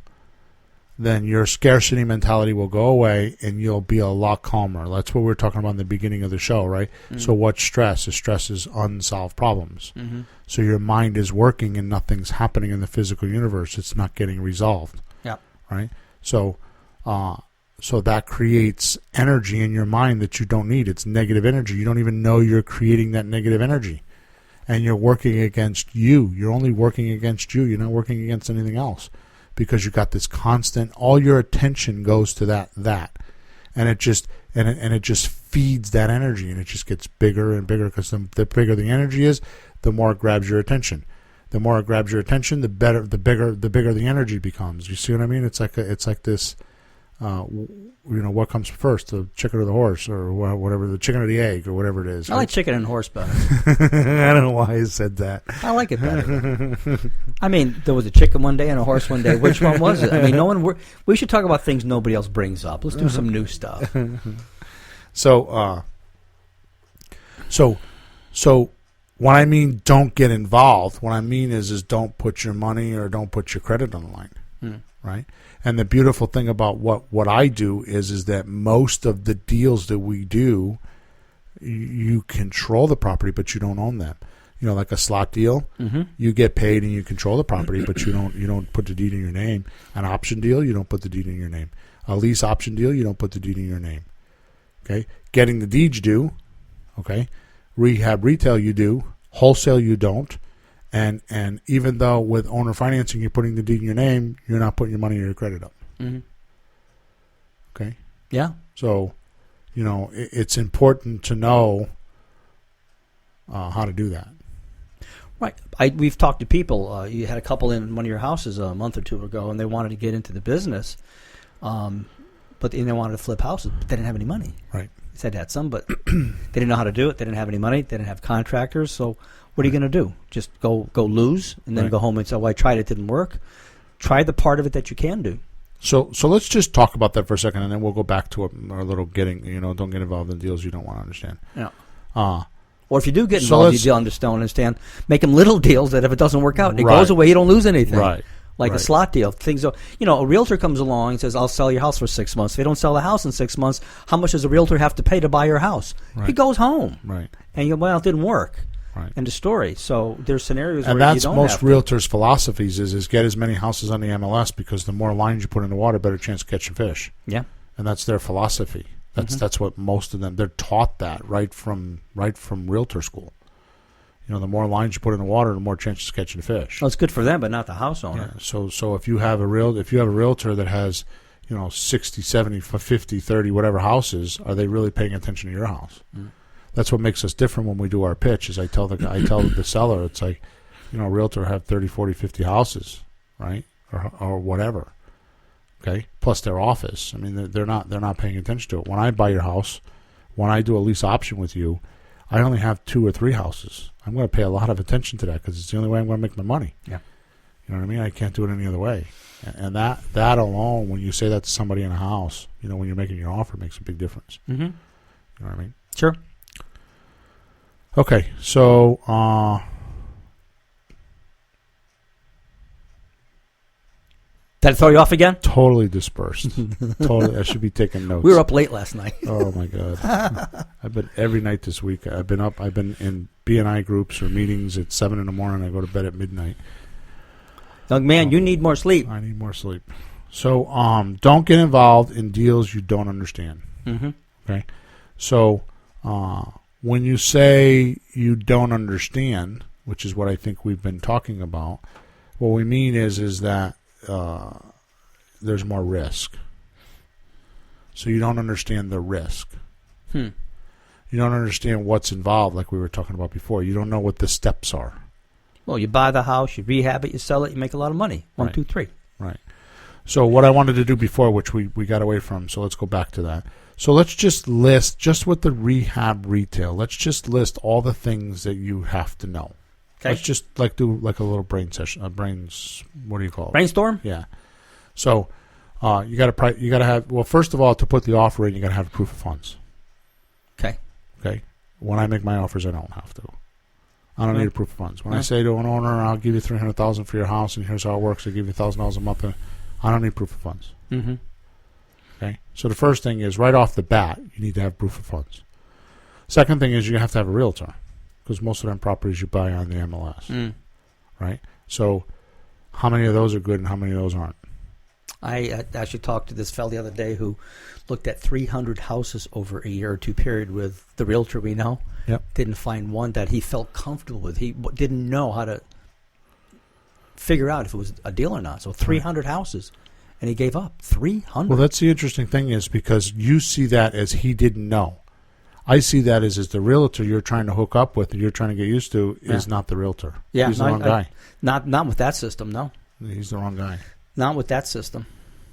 then your scarcity mentality will go away and you'll be a lot calmer. That's what we were talking about in the beginning of the show, right? Mm-hmm. So what's stress? Stress is unsolved problems. Mm-hmm. So your mind is working and nothing's happening in the physical universe. It's not getting resolved. Yeah. Right? So that creates energy in your mind that you don't need. It's negative energy. You don't even know you're creating that negative energy. And you're working against you. You're only working against you. You're not working against anything else. Because you got this constant, all your attention goes to that, and it just feeds that energy, and it just gets bigger and bigger because the bigger the energy is, the more it grabs your attention. The more it grabs your attention, the bigger the energy becomes. You see what I mean? It's like this. What comes first, the chicken or the horse, or whatever, the chicken or the egg, or whatever it is. I like chicken and horse better. I don't know why I said that. I like it better. There was a chicken one day and a horse one day. Which one was it? We should talk about things nobody else brings up. Let's do some new stuff. So when I mean don't get involved, what I mean is don't put your money or don't put your credit on the line, right? And the beautiful thing about what I do is that most of the deals that we do, you control the property, but you don't own them. Like a slot deal, you get paid and you control the property, but you don't put the deed in your name. An option deal, you don't put the deed in your name. A lease option deal, you don't put the deed in your name. Okay, getting the deeds, you do. Okay, rehab retail, you do. Wholesale, you don't. And even though with owner financing you're putting the deed in your name, you're not putting your money or your credit up. Mm-hmm. Okay? Yeah. So, it's important to know how to do that. Right. We've talked to people. You had a couple in one of your houses a month or two ago, and they wanted to get into the business, but they wanted to flip houses, but they didn't have any money. Right. They said they had some, but they didn't know how to do it. They didn't have any money. They didn't have contractors, so... What are you going to do? Just go lose and then go home and say, "Well, I tried, it didn't work." Try the part of it that you can do. So let's just talk about that for a second, and then we'll go back to our little getting. Don't get involved in deals you don't want to understand. Yeah. Or if you do get involved, you don't understand. Make them little deals that if it doesn't work out, it goes away. You don't lose anything. Right. Like a slot deal. A realtor comes along and says, "I'll sell your house for 6 months." If they don't sell the house in 6 months, how much does a realtor have to pay to buy your house? Right. He goes home. Right. And it didn't work. Right. End of story. So there's scenarios where you that's don't most have realtors' philosophies is get as many houses on the MLS because the more lines you put in the water, better chance of catching fish. Yeah. And that's their philosophy. That's what most of them, they're taught that right from Realtor School. The more lines you put in the water, the more chances of catching fish. Well, it's good for them, but not the house owner. Yeah. So if you have a realtor that has 60, 70, 50, 30, whatever houses, are they really paying attention to your house? Mm. That's what makes us different when we do our pitch. Is I tell the seller, it's like, a realtor have 30, 40, 50 houses, right, or whatever. Okay, plus their office. They're not paying attention to it. When I buy your house, when I do a lease option with you, I only have 2 or 3 houses. I'm going to pay a lot of attention to that because it's the only way I'm going to make my money. Yeah, you know what I mean. I can't do it any other way. And that alone, when you say that to somebody in a house, when you're making your offer, makes a big difference. Mm-hmm. You know what I mean? Sure. Okay, so Did it throw you off again? Totally dispersed. Totally. I should be taking notes. We were up late last night. Oh my God! I've been every night this week. I've been up. I've been in BNI groups or meetings at 7 a.m. I go to bed at midnight. Young man, you need more sleep. I need more sleep. So, don't get involved in deals you don't understand. Mm-hmm. Okay. So, when you say you don't understand, which is what I think we've been talking about, what we mean is that there's more risk. So you don't understand the risk. You don't understand what's involved, like we were talking about before. You don't know what the steps are. Well, you buy the house, you rehab it, you sell it, you make a lot of money. One, Right. 2, 3. Right. So what I wanted to do before, which we got away from, so let's go back to that. So let's just list, just with the rehab retail, let's just list all the things that you have to know. Okay. Let's just do like a little brain session, what do you call it? Brainstorm? Yeah. So you got to have, well, first of all, to put the offer in, you got to have proof of funds. Okay. Okay. When I make my offers, I don't have to. I don't need a proof of funds. When I say to an owner, I'll give you $300,000 for your house, and here's how it works. I give you $1,000 a month. I don't need proof of funds. Mm-hmm. Okay. So the first thing is right off the bat, you need to have proof of funds. Second thing is you have to have a realtor, because most of them properties you buy on the MLS, right? So how many of those are good and how many of those aren't? I actually talked to this fellow the other day who looked at 300 houses over a year or two period with the realtor we know. Yep. Didn't find one that he felt comfortable with. He didn't know how to figure out if it was a deal or not. So 300 houses, and he gave up. 300. Well, that's the interesting thing is because you see that as he didn't know. I see that as the realtor you're trying to hook up with, you're trying to get used to, is not the realtor. Yeah, he's the wrong guy. Not with that system, no. He's the wrong guy. Not with that system.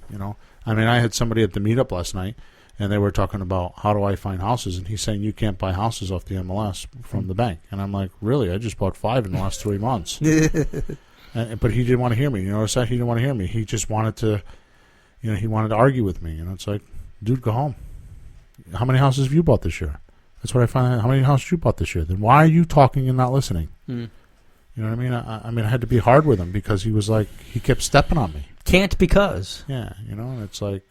You know, I mean, I had somebody at the meetup last night, and they were talking about how do I find houses, and he's saying you can't buy houses off the MLS from the bank, and I'm like, really? I just bought 5 in the last 3 months. But he didn't want to hear me. You know, he didn't want to hear me. He just wanted to, he wanted to argue with me. You know, it's like, dude, go home. How many houses have you bought this year? That's what I find out. How many houses you bought this year? Then why are you talking and not listening? You know what I mean? I mean, I had to be hard with him because he was like, he kept stepping on me. Can't because. Yeah, and it's like.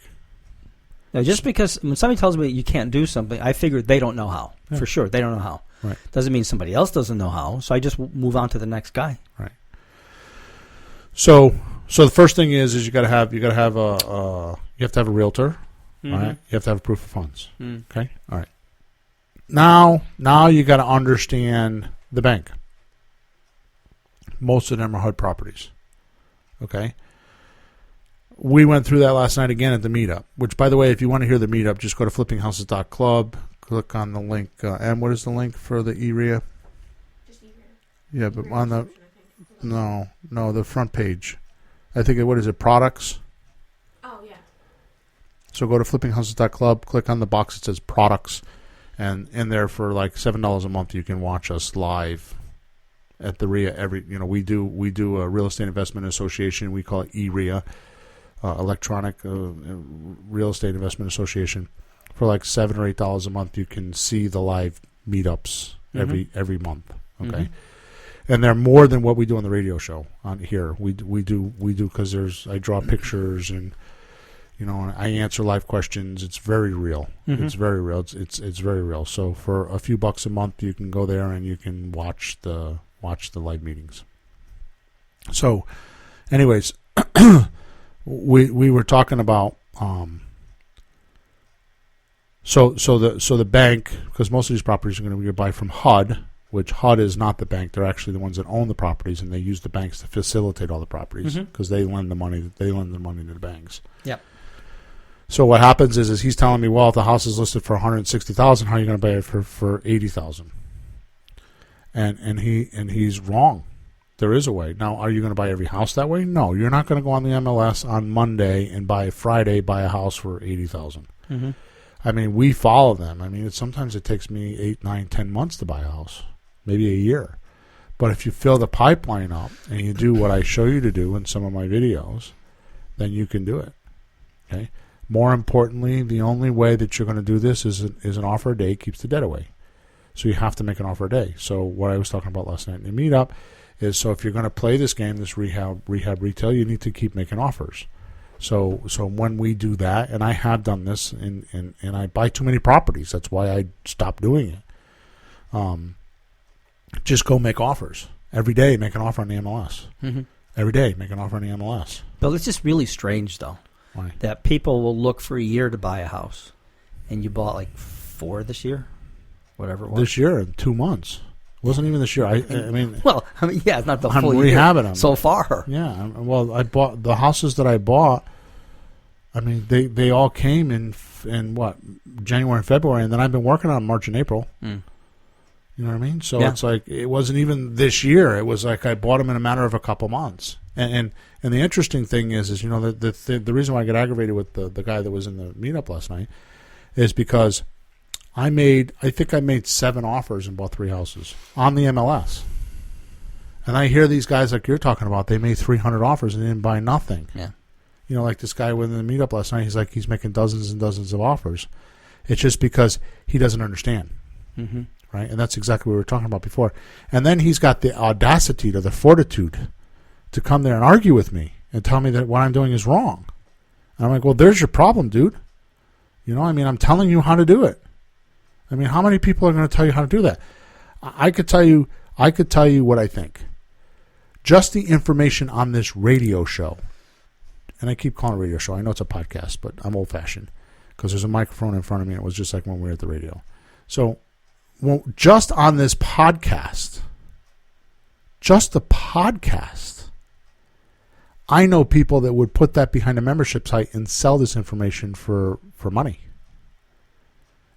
Now, just because when somebody tells me you can't do something, I figure they don't know how. Yeah. For sure, they don't know how. Right. Doesn't mean somebody else doesn't know how. So I just move on to the next guy. Right. So the first thing is you have to have a realtor, right? You have to have a proof of funds. Okay. All right. Now you got to understand the bank. Most of them are HUD properties. Okay. We went through that last night again at the meetup, which, by the way, if you want to hear the meetup, just go to flippinghouses.club, click on the link. And what is the link for the ERIA? Just email. Yeah, but on the, no, the front page. I think, what is it, products? Oh, yeah. So go to flippinghouses.club, click on the box that says products, and in there for like $7 a month, you can watch us live at the RIA. We do a real estate investment association. We call it ERIA. Electronic Real Estate Investment Association. For like $7 or $8 a month, you can see the live meetups every month. Okay, and they're more than what we do on the radio show on here. We do because I draw pictures and I answer live questions. It's very real. It's very real. It's very real. So for a few bucks a month, you can go there and you can watch the live meetings. So, anyways. We were talking about so the bank, because most of these properties are going to be buy from HUD, which HUD is not the bank. They're actually the ones that own the properties, and they use the banks to facilitate all the properties because they lend the money. They lend the money to the banks. Yep. So what happens is he's telling me, well, if the house is listed for $160,000, how are you going to buy it for $80,000? And he's wrong. There is a way. Now, are you going to buy every house that way? No, you're not going to go on the MLS on Monday and buy a house for $80,000. I mean, we follow them. I mean, sometimes it takes me 8, 9, 10 months to buy a house, maybe a year. But if you fill the pipeline up and you do what I show you to do in some of my videos, then you can do it. Okay. More importantly, the only way that you're going to do this is an offer a day keeps the debt away. So you have to make an offer a day. So what I was talking about last night in the meetup is, so if you're going to play this game, this rehab retail, you need to keep making offers. So when we do that, and I have done this, and I buy too many properties. That's why I stopped doing it. Just go make offers. Every day, make an offer on the MLS. Mm-hmm. Every day, make an offer on the MLS. But it's just really strange, though, Why? that people will look for a year to buy a house, and you bought like 4 this year, whatever it was. This year, in 2 months. It wasn't even this year. I mean, Well, yeah, it's not the I'm full year rehabbing them. so far. Yeah. Well, I bought the houses that I bought. I mean, they all came in what, January and February, and then I've been working on March and April. Mm. You know what I mean? So Yeah. it's like it wasn't even this year. It was like I bought them in a matter of a couple months. And the interesting thing is you know the reason why I got aggravated with the guy that was in the meetup last night is because I think I made 7 offers and bought 3 houses on the MLS. And I hear these guys like you're talking about, they made 300 offers and didn't buy nothing. Yeah. You know, like this guy within the meetup last night, he's making dozens and dozens of offers. It's just because he doesn't understand. Mm-hmm. Right? And that's exactly what we were talking about before. And then he's got the audacity or the fortitude to come there and argue with me and tell me that what I'm doing is wrong. And I'm like, well, there's your problem, dude. You know, I mean, I'm telling you how to do it. I mean, how many people are going to tell you how to do that? I could tell you what I think. Just the information on this radio show, and I keep calling it a radio show. I know it's a podcast, but I'm old-fashioned because there's a microphone in front of me, and it was just like when we were at the radio. So, well, just on this podcast, just the podcast, I know people that would put that behind a membership site and sell this information for money.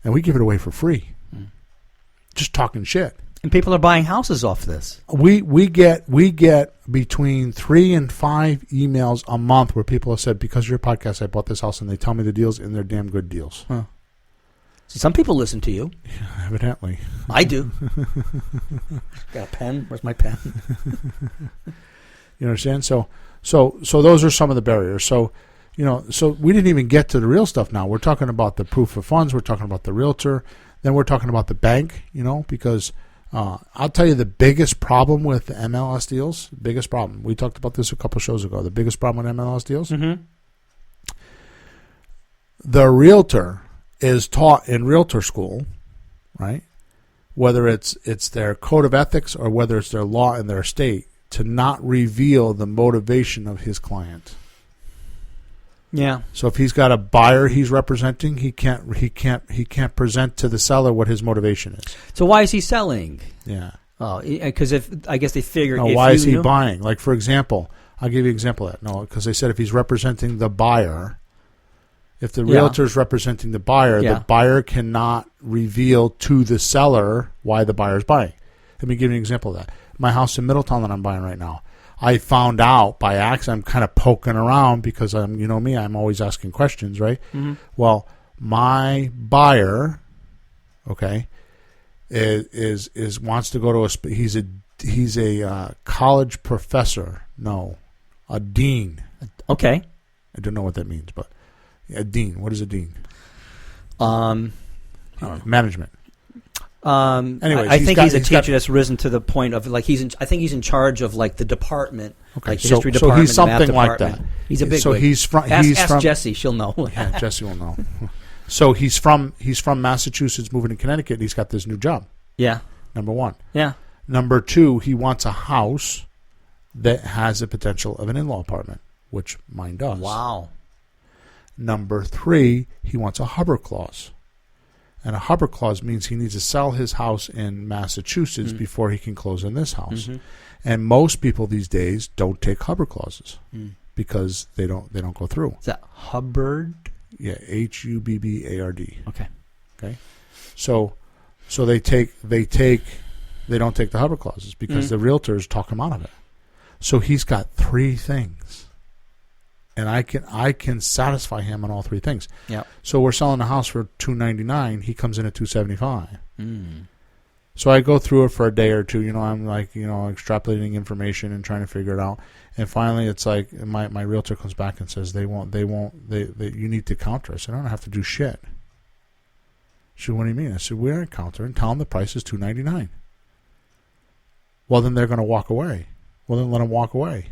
And we give it away for free. Just talking shit. And people are buying houses off this. We get between 3 and 5 emails a month where people have said, because of your podcast, I bought this house, and they tell me the deals, and they're damn good deals. Huh. See, some people listen to you. Yeah, evidently. I do. Got a pen? Where's my pen? You understand? So those are some of the barriers. So, you know, so we didn't even get to the real stuff now. We're talking about the proof of funds. We're talking about the realtor. Then we're talking about the bank, you know, because I'll tell you the biggest problem with the MLS deals, biggest problem. We talked about this a couple shows ago. The biggest problem with MLS deals, the realtor is taught in Realtor School, right? Whether it's their code of ethics or whether it's their law in their state, to not reveal the motivation of his client. Yeah. So if he's got a buyer he's representing, he can't present to the seller what his motivation is. So why is he selling? Yeah. Oh, because I guess they figure. No, why is he buying? Like, for example, I'll give you an example of that. No, because they said if he's representing the buyer, if the realtor is representing the buyer cannot reveal to the seller why the buyer is buying. Let me give you an example of that. My house in Middletown that I'm buying right now, I found out by accident. I'm kind of poking around because I'm, you know me, I'm always asking questions, right? Mm-hmm. Well, my buyer, okay, is wants to go to he's a college professor. No, a dean. Okay. I don't know what that means, but a dean. What is a dean? I don't know. Management. Anyways, I think he's a teacher that's risen to the point of like I think he's in charge of like the department, okay, like history department. So he's something like that. He's a big. So wig. he's from. Ask Jesse, she'll know. Yeah, Jesse will know. So he's from Massachusetts, moving to Connecticut. And he's got this new job. Yeah. Number one. Yeah. Number two, he wants a house that has the potential of an in-law apartment, which mine does. Wow. Number three, he wants a Hubbard Clause. And a Hubbard Clause means he needs to sell his house in Massachusetts before he can close in this house. Mm-hmm. And most people these days don't take Hubbard Clauses because they don't go through. Is that Hubbard? Yeah, Hubbard. Okay. So they don't take the Hubbard Clauses because the realtors talk him out of it. So he's got 3 things. And I can satisfy him on all 3 things. Yeah. So we're selling the house for $299. He comes in at $275. So I go through it for a day or two. You know, I'm like, you know, extrapolating information and trying to figure it out. And finally, it's like my realtor comes back and says they won't. You need to counter. I said I don't have to do shit. She said, what do you mean? I said we aren't countering. Tell them the price is $299. Well, then they're going to walk away. Well, then let them walk away.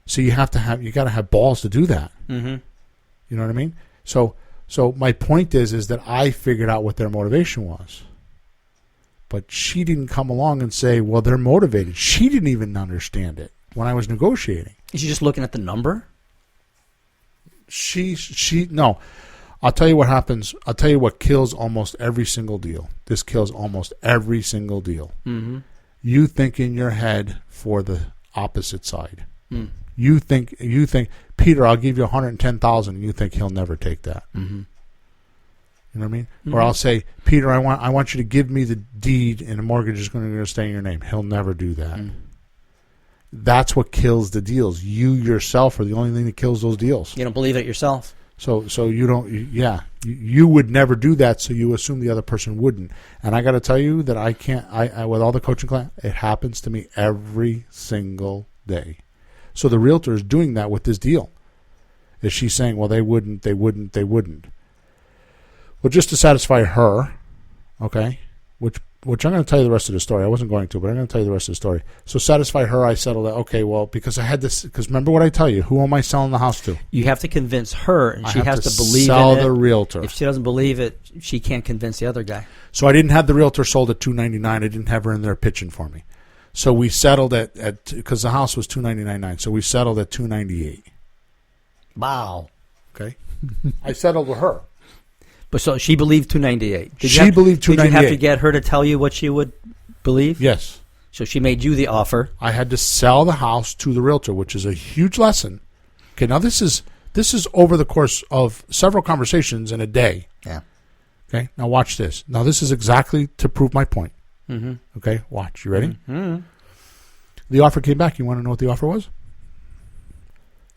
So you got to have balls to do that. Mm-hmm. You know what I mean? So my point is that I figured out what their motivation was. But she didn't come along and say, well, they're motivated. She didn't even understand it when I was negotiating. Is she just looking at the number? No. I'll tell you what happens. I'll tell you what kills almost every single deal. This kills almost every single deal. Mm-hmm. You think in your head for the opposite side. Mm. You think, Peter, I'll give you $110,000, and you think he'll never take that. Mm-hmm. You know what I mean? Mm-hmm. Or I'll say, Peter, I want you to give me the deed, and the mortgage is going to stay in your name. He'll never do that. Mm. That's what kills the deals. You yourself are the only thing that kills those deals. You don't believe it yourself. So you don't. You would never do that. So you assume the other person wouldn't. And I got to tell you that I can't. I with all the coaching clients, it happens to me every single day. So the realtor is doing that with this deal. Is she saying, well, they wouldn't. Well, just to satisfy her, okay, which I'm going to tell you the rest of the story. I wasn't going to, but I'm going to tell you the rest of the story. So satisfy her, I settled it. Okay, well, because I had this, because remember what I tell you, who am I selling the house to? You have to convince her, and she has to believe sell in it. the realtor. If she doesn't believe it, she can't convince the other guy. So I didn't have the realtor sold at $299. I didn't have her in there pitching for me. So we settled at because the house was $299.9. So we settled at $298. Wow. Okay, I settled with her. But so she believed $298. She believed $298. Did you have to get her to tell you what she would believe? Yes. So she made you the offer. I had to sell the house to the realtor, which is a huge lesson. Okay, now this is over the course of several conversations in a day. Yeah. Okay, now watch this. Now this is exactly to prove my point. Mm-hmm. Okay, watch. You ready? Mm-hmm. The offer came back. You want to know what the offer was?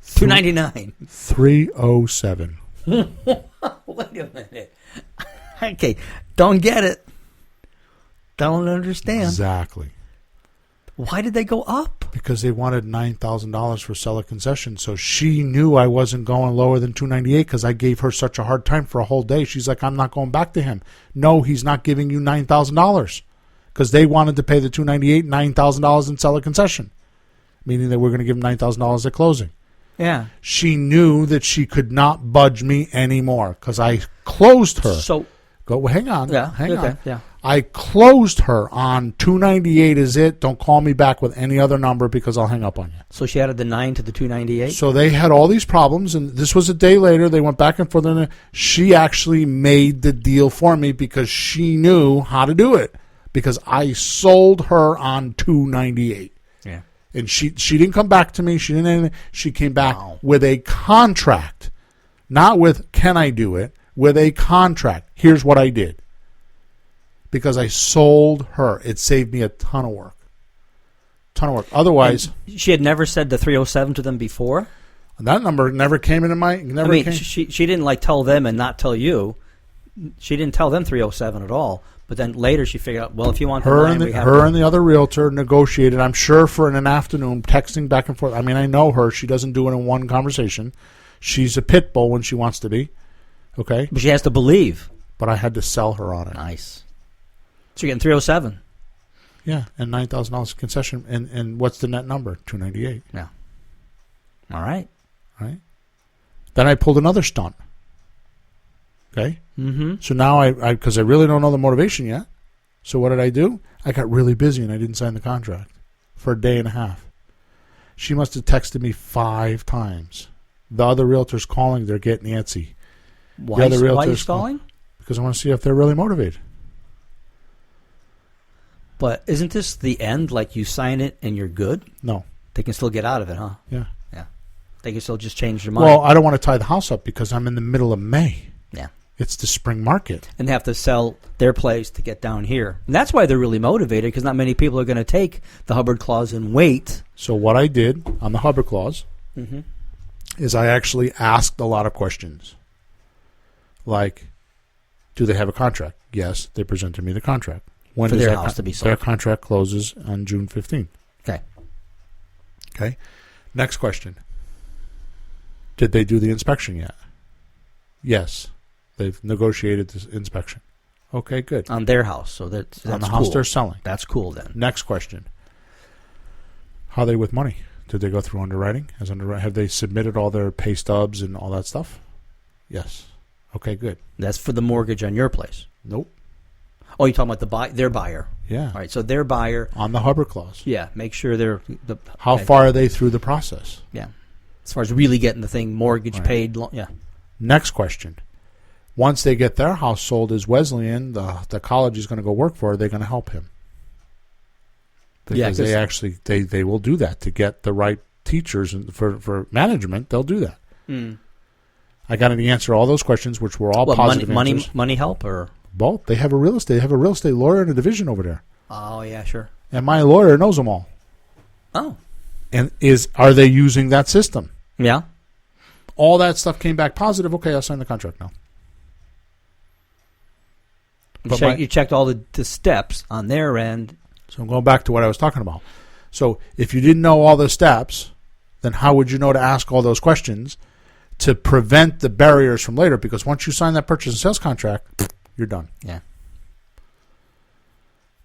$299. $307. Wait a minute. Okay, don't get it. Don't understand. Exactly. Why did they go up? Because they wanted $9,000 for seller concession. So she knew I wasn't going lower than $298 because I gave her such a hard time for a whole day. She's like, I'm not going back to him. No, he's not giving you $9,000 because they wanted to pay the $298, $9,000 in seller concession, meaning that we're going to give him $9,000 at closing. Yeah. She knew that she could not budge me anymore because I closed her. So hang on. Yeah. Hang on. Yeah. I closed her on $298 is it. Don't call me back with any other number because I'll hang up on you. So she added the 9 to the 298. So they had all these problems, and this was a day later. They went back and forth, and she actually made the deal for me because she knew how to do it because I sold her on $298. Yeah. And she didn't come back to me. She didn't anything. She came back with a contract, not with can I do it, with a contract. Here's what I did. Because I sold her. It saved me a ton of work. Otherwise, and she had never said the 307 to them before? That number never came into my... She didn't like tell them and not tell you. She didn't tell them 307 at all. But then later she figured out, well, if you want her and the other realtor negotiated, I'm sure, for an afternoon, texting back and forth. I mean, I know her. She doesn't do it in one conversation. She's a pit bull when she wants to be. Okay? But she has to believe. But I had to sell her on it. Nice. So you're getting 307. Yeah, and $9,000 concession. And what's the net number? $298. Yeah. All right. Then I pulled another stunt. Okay? Mm-hmm. So now because I really don't know the motivation yet. So what did I do? I got really busy and I didn't sign the contract for a day and a half. She must have texted me 5 times. The other realtor's calling. They're getting antsy. Why are you calling? Because I want to see if they're really motivated. But isn't this the end? Like you sign it and you're good? No. They can still get out of it, huh? Yeah. Yeah. They can still just change their mind. Well, I don't want to tie the house up because I'm in the middle of May. Yeah. It's the spring market. And they have to sell their place to get down here. And that's why they're really motivated, because not many people are going to take the Hubbard Clause and wait. So what I did on the Hubbard Clause is I actually asked a lot of questions. Like, do they have a contract? Yes, they presented me the contract. When for does their house to be sold. Their contract closes on June 15th. Okay. Next question. Did they do the inspection yet? Yes. They've negotiated this inspection. Okay, good. On their house. So that's on the house cool. they're selling. That's cool then. Next question. How are they with money? Did they go through underwriting? Have they submitted all their pay stubs and all that stuff? Yes. Okay, good. That's for the mortgage on your place. Nope. Oh, you're talking about their buyer. Yeah. All right, so their buyer. On the Hubbard Clause. Yeah, make sure they're. How far are they through the process? Yeah. As far as really getting the thing mortgage paid. Yeah. Next question. Once they get their house sold as Wesleyan, the college is going to go work for, are they going to help him? Because they will do that to get the right teachers and for management. They'll do that. Mm. I got to answer all those questions, which were all positive answers. Money help or both. They have a real estate lawyer in a division over there. Oh yeah, sure. And my lawyer knows them all. Oh. And are they using that system? Yeah. All that stuff came back positive. Okay, I'll sign the contract now. You checked all the steps on their end. So I'm going back to what I was talking about. So if you didn't know all the steps, then how would you know to ask all those questions to prevent the barriers from later? Because once you sign that purchase and sales contract, you're done. Yeah.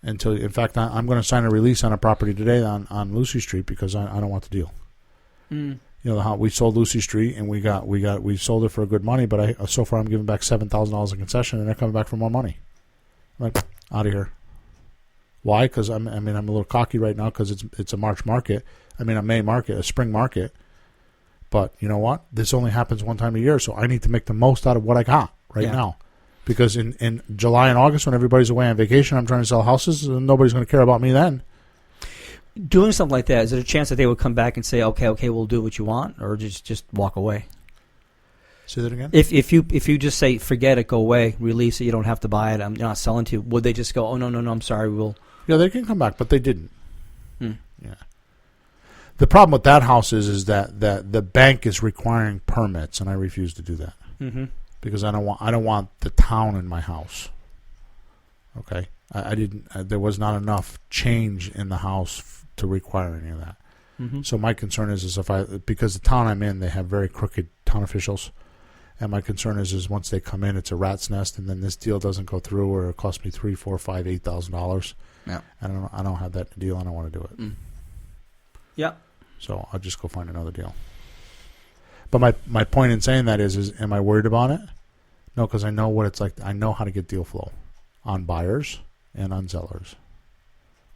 In fact, I'm going to sign a release on a property today on Lucy Street because I don't want the deal. Mm. You know how we sold Lucy Street and we sold it for good money, but so far I'm giving back $7,000 in concession and they're coming back for more money. I'm like, out of here. Why? Because I'm a little cocky right now because it's a March market. A May market, a spring market. But you know what? This only happens one time a year, so I need to make the most out of what I got now. Because in July and August, when everybody's away on vacation, I'm trying to sell houses, and nobody's going to care about me then. Doing something like that, is there a chance that they would come back and say, okay, we'll do what you want, or just walk away? Say that again? If you just say, forget it, go away, release it, you don't have to buy it, I'm not selling to you, would they just go, oh, no, I'm sorry, we'll... Yeah, they can come back, but they didn't. Hmm. Yeah. The problem with that house is that the bank is requiring permits, and I refuse to do that. Mm-hmm. Because I don't want the town in my house. Okay? I didn't. There was not enough change in the house to require any of that. Mm-hmm. So my concern is because the town I'm in, they have very crooked town officials, and my concern is once they come in, it's a rat's nest, and then this deal doesn't go through, or it costs me $3,000, $4,000, $5,000, $8,000. Yeah. I don't have that deal. I don't want to do it. Mm. Yeah. So I'll just go find another deal. But my point in saying that is am I worried about it? No, because I know what it's like. I know how to get deal flow on buyers and on sellers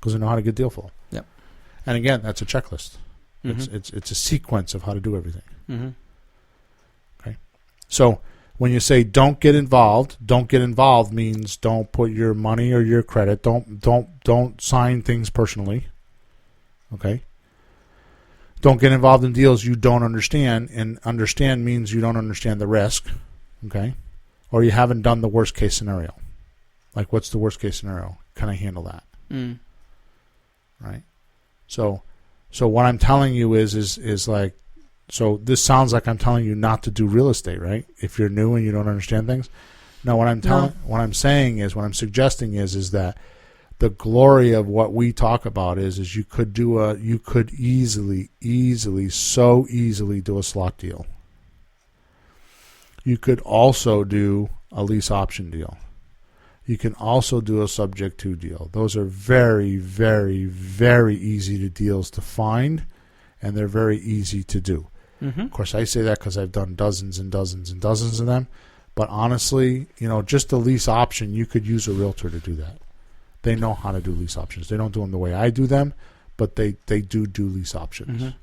because I know how to get deal flow. Yep. And again, that's a checklist. Mm-hmm. It's a sequence of how to do everything. Mm-hmm. Okay. So when you say don't get involved means don't put your money or your credit. Don't sign things personally. Okay. Don't get involved in deals you don't understand, and understand means you don't understand the risk, okay? Or you haven't done the worst case scenario. Like, what's the worst case scenario? Can I handle that? Mm. Right? So what I'm telling you is like, so this sounds like I'm telling you not to do real estate, right? If you're new and you don't understand things. No, what I'm suggesting is that the glory of what we talk about is you could easily do a slot deal. You could also do a lease option deal. You can also do a subject to deal. Those are very, very, very easy deals to find, and they're very easy to do. Mm-hmm. Of course, I say that because I've done dozens and dozens and dozens of them. But honestly, just a lease option, you could use a realtor to do that. They know how to do lease options. They don't do them the way I do them, but they do lease options. Mm-hmm.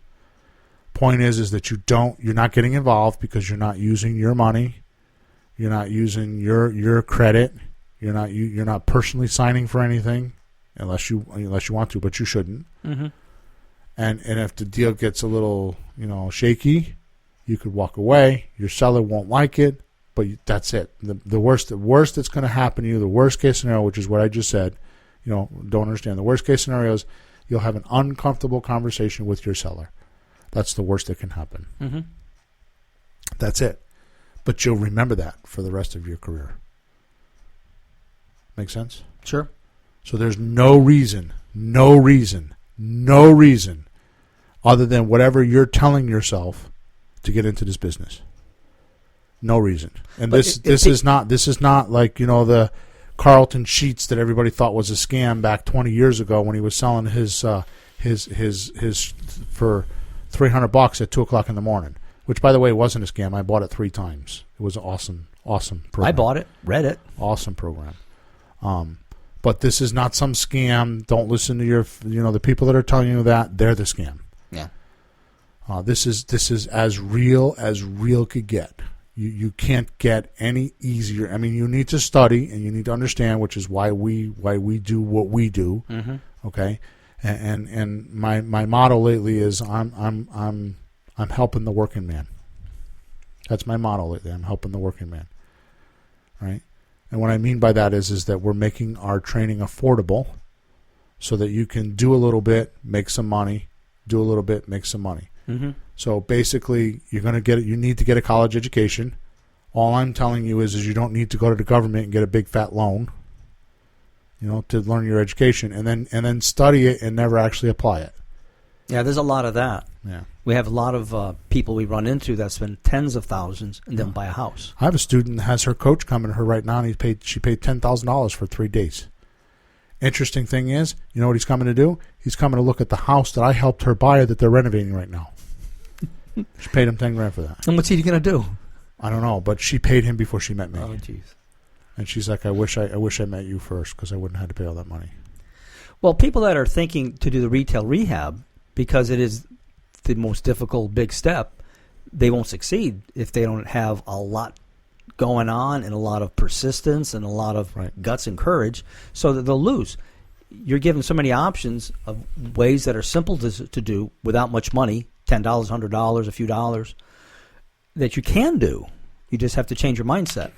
Point is that you're not getting involved because you're not using your money, you're not using your credit, you're not personally signing for anything unless you want to, but you shouldn't. Mm-hmm. And if the deal gets a little shaky, you could walk away. Your seller won't like it, but that's it. The worst that's going to happen to you, the worst case scenario, which is what I just said. Don't understand. The worst case scenario is you'll have an uncomfortable conversation with your seller. That's the worst that can happen. Mm-hmm. That's it. But you'll remember that for the rest of your career. Make sense? Sure. So there's no reason other than whatever you're telling yourself to get into this business. No reason. And this is not like, the Carlton sheets that everybody thought was a scam back 20 years ago when he was selling his for $300 at 2:00 in the morning. Which, by the way, wasn't a scam. I bought it 3 times. It was an awesome program. I bought it, read it. Awesome program. But this is not some scam. Don't listen to the people that are telling you that. They're the scam. Yeah. This is as real could get. You can't get any easier. I mean, you need to study and you need to understand, which is why we do what we do. Mm-hmm. Okay, and my motto lately is I'm helping the working man. That's my motto lately. I'm helping the working man. Right, and what I mean by that is that we're making our training affordable, so that you can do a little bit, make some money, do a little bit, make some money. Mm-hmm. So basically, you're going to get it. You need to get a college education. All I'm telling you is you don't need to go to the government and get a big fat loan, to learn your education, and then study it and never actually apply it. Yeah, there's a lot of that. Yeah, we have a lot of people we run into that spend tens of thousands and then buy a house. I have a student that has her coach coming to her right now, and she paid $10,000 for 3 days. Interesting thing is, you know what he's coming to do? He's coming to look at the house that I helped her buy that they're renovating right now. She paid him $10,000 for that. And what's he going to do? I don't know, but she paid him before she met me. Oh, jeez. And she's like, I wish I met you first because I wouldn't have to pay all that money. Well, people that are thinking to do the retail rehab, because it is the most difficult big step, they won't succeed if they don't have a lot going on and a lot of persistence and a lot of guts and courage, so that they'll lose. You're given so many options of ways that are simple to do without much money, $10, $100, a few dollars, that you can do. You just have to change your mindset.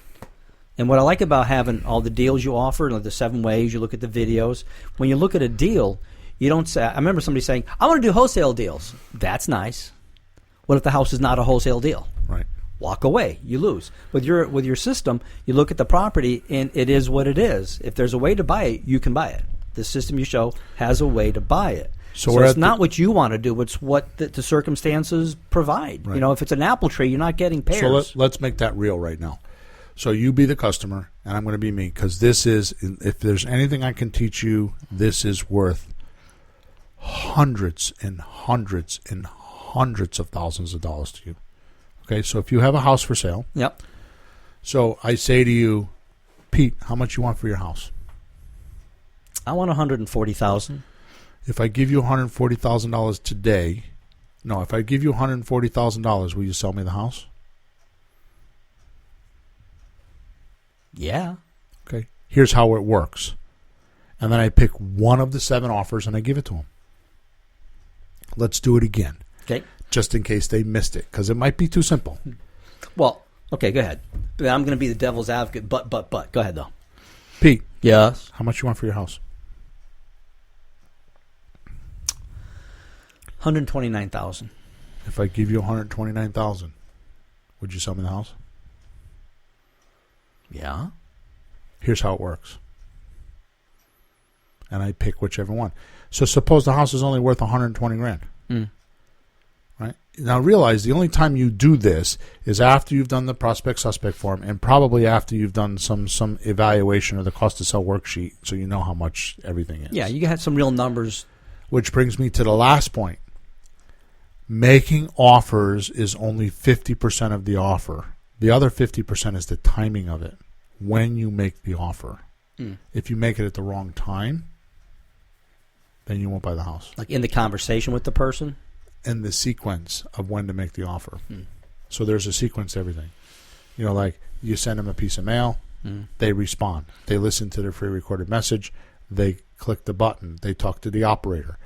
And what I like about having all the deals you offer, like the 7 ways, you look at the videos. When you look at a deal, you don't say, I remember somebody saying, I want to do wholesale deals. That's nice. What if the house is not a wholesale deal? Right. Walk away. You lose. With your system, you look at the property, and it is what it is. If there's a way to buy it, you can buy it. The system you show has a way to buy it. So it's not what you want to do. It's what the circumstances provide. Right. If it's an apple tree, you're not getting pears. So let's make that real right now. So you be the customer, and I'm going to be me, because this is, if there's anything I can teach you, this is worth hundreds and hundreds and hundreds of thousands of dollars to you. Okay, so if you have a house for sale. Yep. So I say to you, Pete, how much you want for your house? I want $140,000. If I give you $140,000 today, if I give you $140,000, will you sell me the house? Yeah. Okay. Here's how it works. And then I pick one of the 7 offers and I give it to them. Let's do it again. Okay. Just in case they missed it, because it might be too simple. Well, okay, go ahead. I'm going to be the devil's advocate, but. Go ahead, though. Pete. Yes? How much you want for your house? $129,000. If I give you $129,000, would you sell me the house? Yeah. Here's how it works. And I pick whichever one. So suppose the house is only worth $120,000. Right? Now realize the only time you do this is after you've done the prospect suspect form, and probably after you've done some evaluation of the cost to sell worksheet, so you know how much everything is. Yeah, you have some real numbers. Which brings me to the last point. Making offers is only 50% of the offer. The other 50% is the timing of it, when you make the offer. If you make it at the wrong time, then you won't buy the house. Like in the conversation with the person? And the sequence of when to make the offer. So there's a sequence to everything. Like you send them a piece of mail, they respond. They listen to their free recorded message, they click the button, they talk to the operator.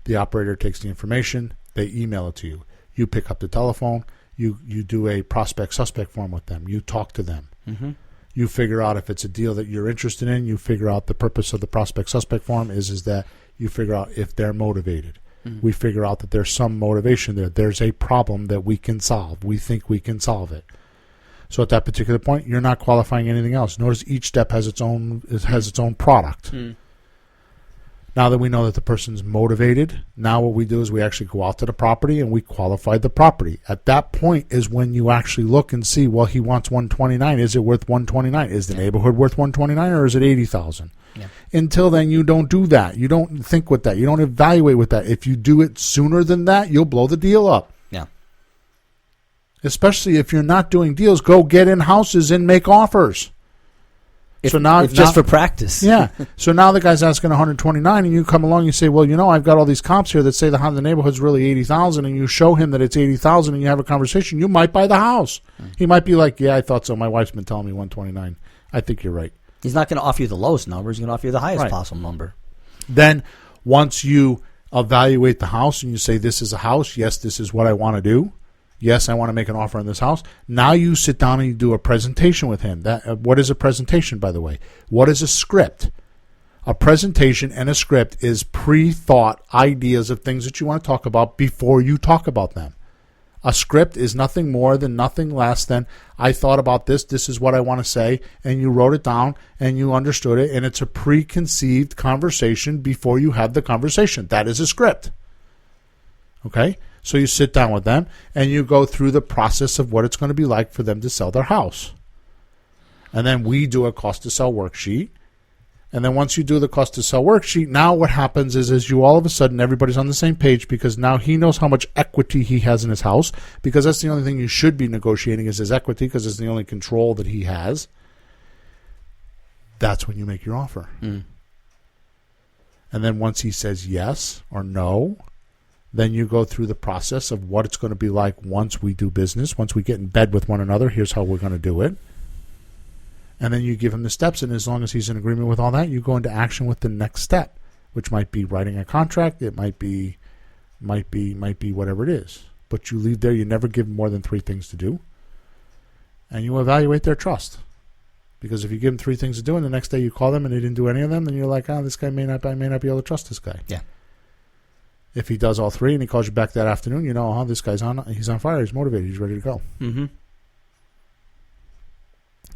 The operator takes the information, they email it to you. You pick up the telephone, you do a prospect suspect form with them, you talk to them. You figure out if it's a deal that you're interested in, you figure out the purpose of the prospect suspect form is that you figure out if they're motivated. We figure out that there's some motivation there. There's a problem that we can solve. We think we can solve it. So at that particular point, you're not qualifying anything else. Notice each step has its own product. Now that we know that the person's motivated, now what we do is we actually go out to the property and we qualify the property. At that point is when you actually look and see, well, he wants 129. Is it worth 129? Is the neighborhood worth 129 or is it 80,000? Yeah. Until then, you don't do that. You don't think with that. You don't evaluate with that. If you do it sooner than that, you'll blow the deal up. Yeah. Especially if you're not doing deals, go get in houses and make offers. If, so now, just for practice. Yeah. So now the guy's asking 129, and you come along and you say, well, I've got all these comps here that say the neighborhood's really 80,000, and you show him that it's 80,000, and you have a conversation. You might buy the house. He might be like, yeah, I thought so. My wife's been telling me 129. I think you're right. He's not going to offer you the lowest number. He's going to offer you the highest Right. possible number. Then once you evaluate the house and you say, this is a house, yes, this is what I want to do. Yes, I want to make an offer on this house. Now you sit down and you do a presentation with him. What is a presentation, by the way? What is a script? A presentation and a script is pre-thought ideas of things that you want to talk about before you talk about them. A script is nothing more than nothing less than, I thought about this, this is what I want to say, and you wrote it down and you understood it, and it's a preconceived conversation before you have the conversation. That is a script. Okay? So you sit down with them and you go through the process of what it's going to be like for them to sell their house. And then we do a cost to sell worksheet. And then once you do the cost to sell worksheet, now what happens is you all of a sudden, everybody's on the same page because now he knows how much equity he has in his house, because that's the only thing you should be negotiating is his equity, because it's the only control that he has. That's when you make your offer. And then once he says yes or no, then you go through the process of what it's going to be like once we do business, once we get in bed with one another. Here's how we're going to do it. And then you give him the steps, and as long as he's in agreement with all that, you go into action with the next step, which might be writing a contract. It might be whatever it is. But you leave there. You never give them more than 3 things to do, and you evaluate their trust. Because if you give them 3 things to do, and the next day you call them and they didn't do any of them, then you're like, this guy I may not be able to trust this guy. Yeah. If he does all 3 and he calls you back that afternoon, this guy's he's on fire, he's motivated, he's ready to go. Mm-hmm.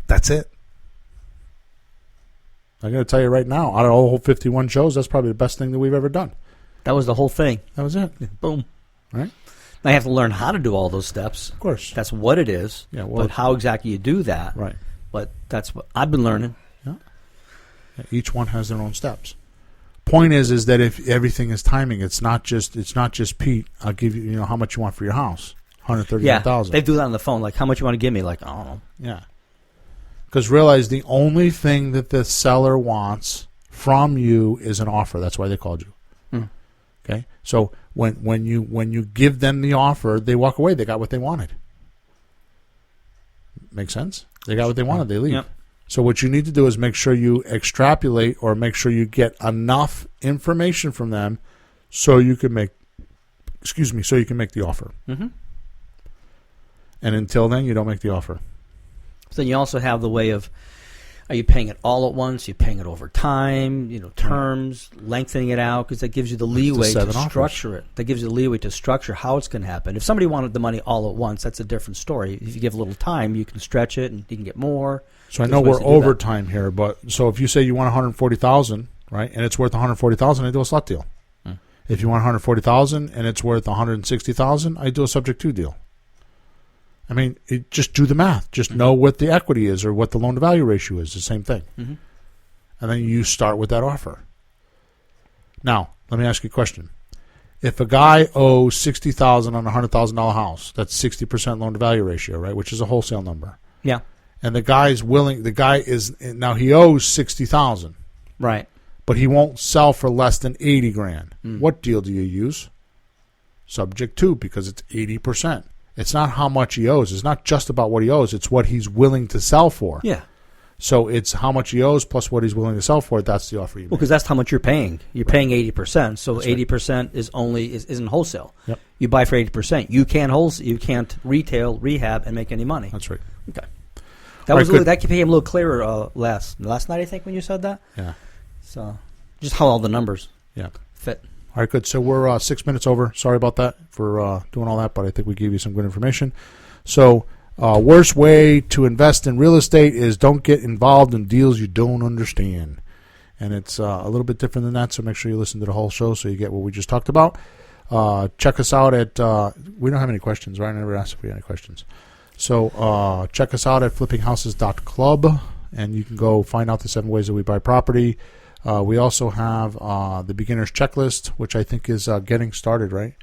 That's it. I'm going to tell you right now, out of all 51 shows, that's probably the best thing that we've ever done. That was the whole thing. That was it. Boom. Right? Now you have to learn how to do all those steps. Of course. That's what it is. Yeah, well, but how exactly you do that. Right. But that's what I've been learning. Yeah. Each one has their own steps. Point is that if everything is timing, it's not just Pete, I'll give you, how much you want for your house. $131,000. They do that on the phone. Like, how much you want to give me? Like, I don't know. Yeah. Because realize the only thing that the seller wants from you is an offer. That's why they called you. Okay? So when you give them the offer, they walk away. They got what they wanted. Make sense? They got what they wanted. They leave. Yep. So what you need to do is make sure you extrapolate or make sure you get enough information from them so you can make the offer. Mm-hmm. And until then, you don't make the offer. So then you also have the way of, are you paying it all at once? Are you paying it over time? Terms, lengthening it out, because that gives you the leeway to structure it. That gives you the leeway to structure how it's going to happen. If somebody wanted the money all at once, that's a different story. If you give a little time, you can stretch it and you can get more. So I know we're over time here, but so if you say you want $140,000, right, and it's worth $140,000, I do a slut deal. If you want $140,000 and it's worth $160,000, I do a subject to deal. I mean, just do the math. Just know what the equity is or what the loan-to-value ratio is. The same thing. Mm-hmm. And then you start with that offer. Now, let me ask you a question. If a guy owes $60,000 on a $100,000 house, that's 60% loan-to-value ratio, right, which is a wholesale number. Yeah. And he owes $60,000. Right. But he won't sell for less than $80,000. What deal do you use? Subject to, because it's 80%. It's not how much he owes. It's not just about what he owes. It's what he's willing to sell for. Yeah. So it's how much he owes plus what he's willing to sell for. That's the offer you make. Well, because that's how much you're paying. You're paying 80%. So 80% is isn't wholesale. Yep. You buy for 80%. You can't wholesale. You can't retail, rehab, and make any money. That's right. Okay. That became a little clearer last night, I think, when you said that. Yeah. So just how all the numbers fit. All right, good. So we're 6 minutes over. Sorry about that for doing all that, but I think we gave you some good information. So worst way to invest in real estate is don't get involved in deals you don't understand. and it's a little bit different than that. So make sure you listen to the whole show so you get what we just talked about. Check us out at we don't have any questions, right? I never asked if we had any questions. So check us out at flippinghouses.club, and you can go find out the 7 ways that we buy property. We also have the beginner's checklist, which I think is getting started, right?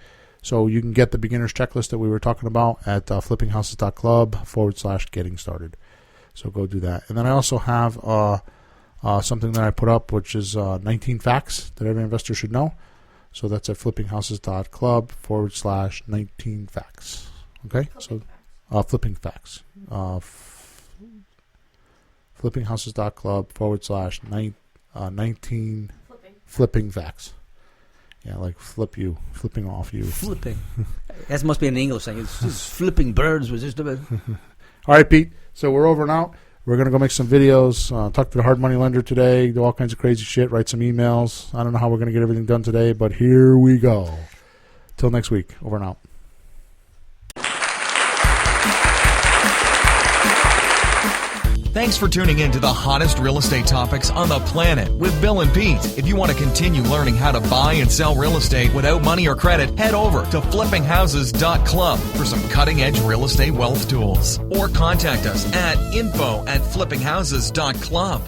So you can get the beginner's checklist that we were talking about at flippinghouses.club/getting started. So go do that. And then I also have something that I put up, which is 19 facts that every investor should know. So that's at flippinghouses.club/19 facts. Okay? So flipping facts. Flippinghouses.club/19 flipping facts. Yeah, like flipping off you. Flipping. That must be an English thing. It's just flipping birds was just a bit. All right, Pete. So we're over and out. We're going to go make some videos, talk to the hard money lender today, do all kinds of crazy shit, write some emails. I don't know how we're going to get everything done today, but here we go. Till next week. Over and out. Thanks for tuning in to the hottest real estate topics on the planet with Bill and Pete. If you want to continue learning how to buy and sell real estate without money or credit, head over to flippinghouses.club for some cutting-edge real estate wealth tools. Or contact us at info@flippinghouses.club.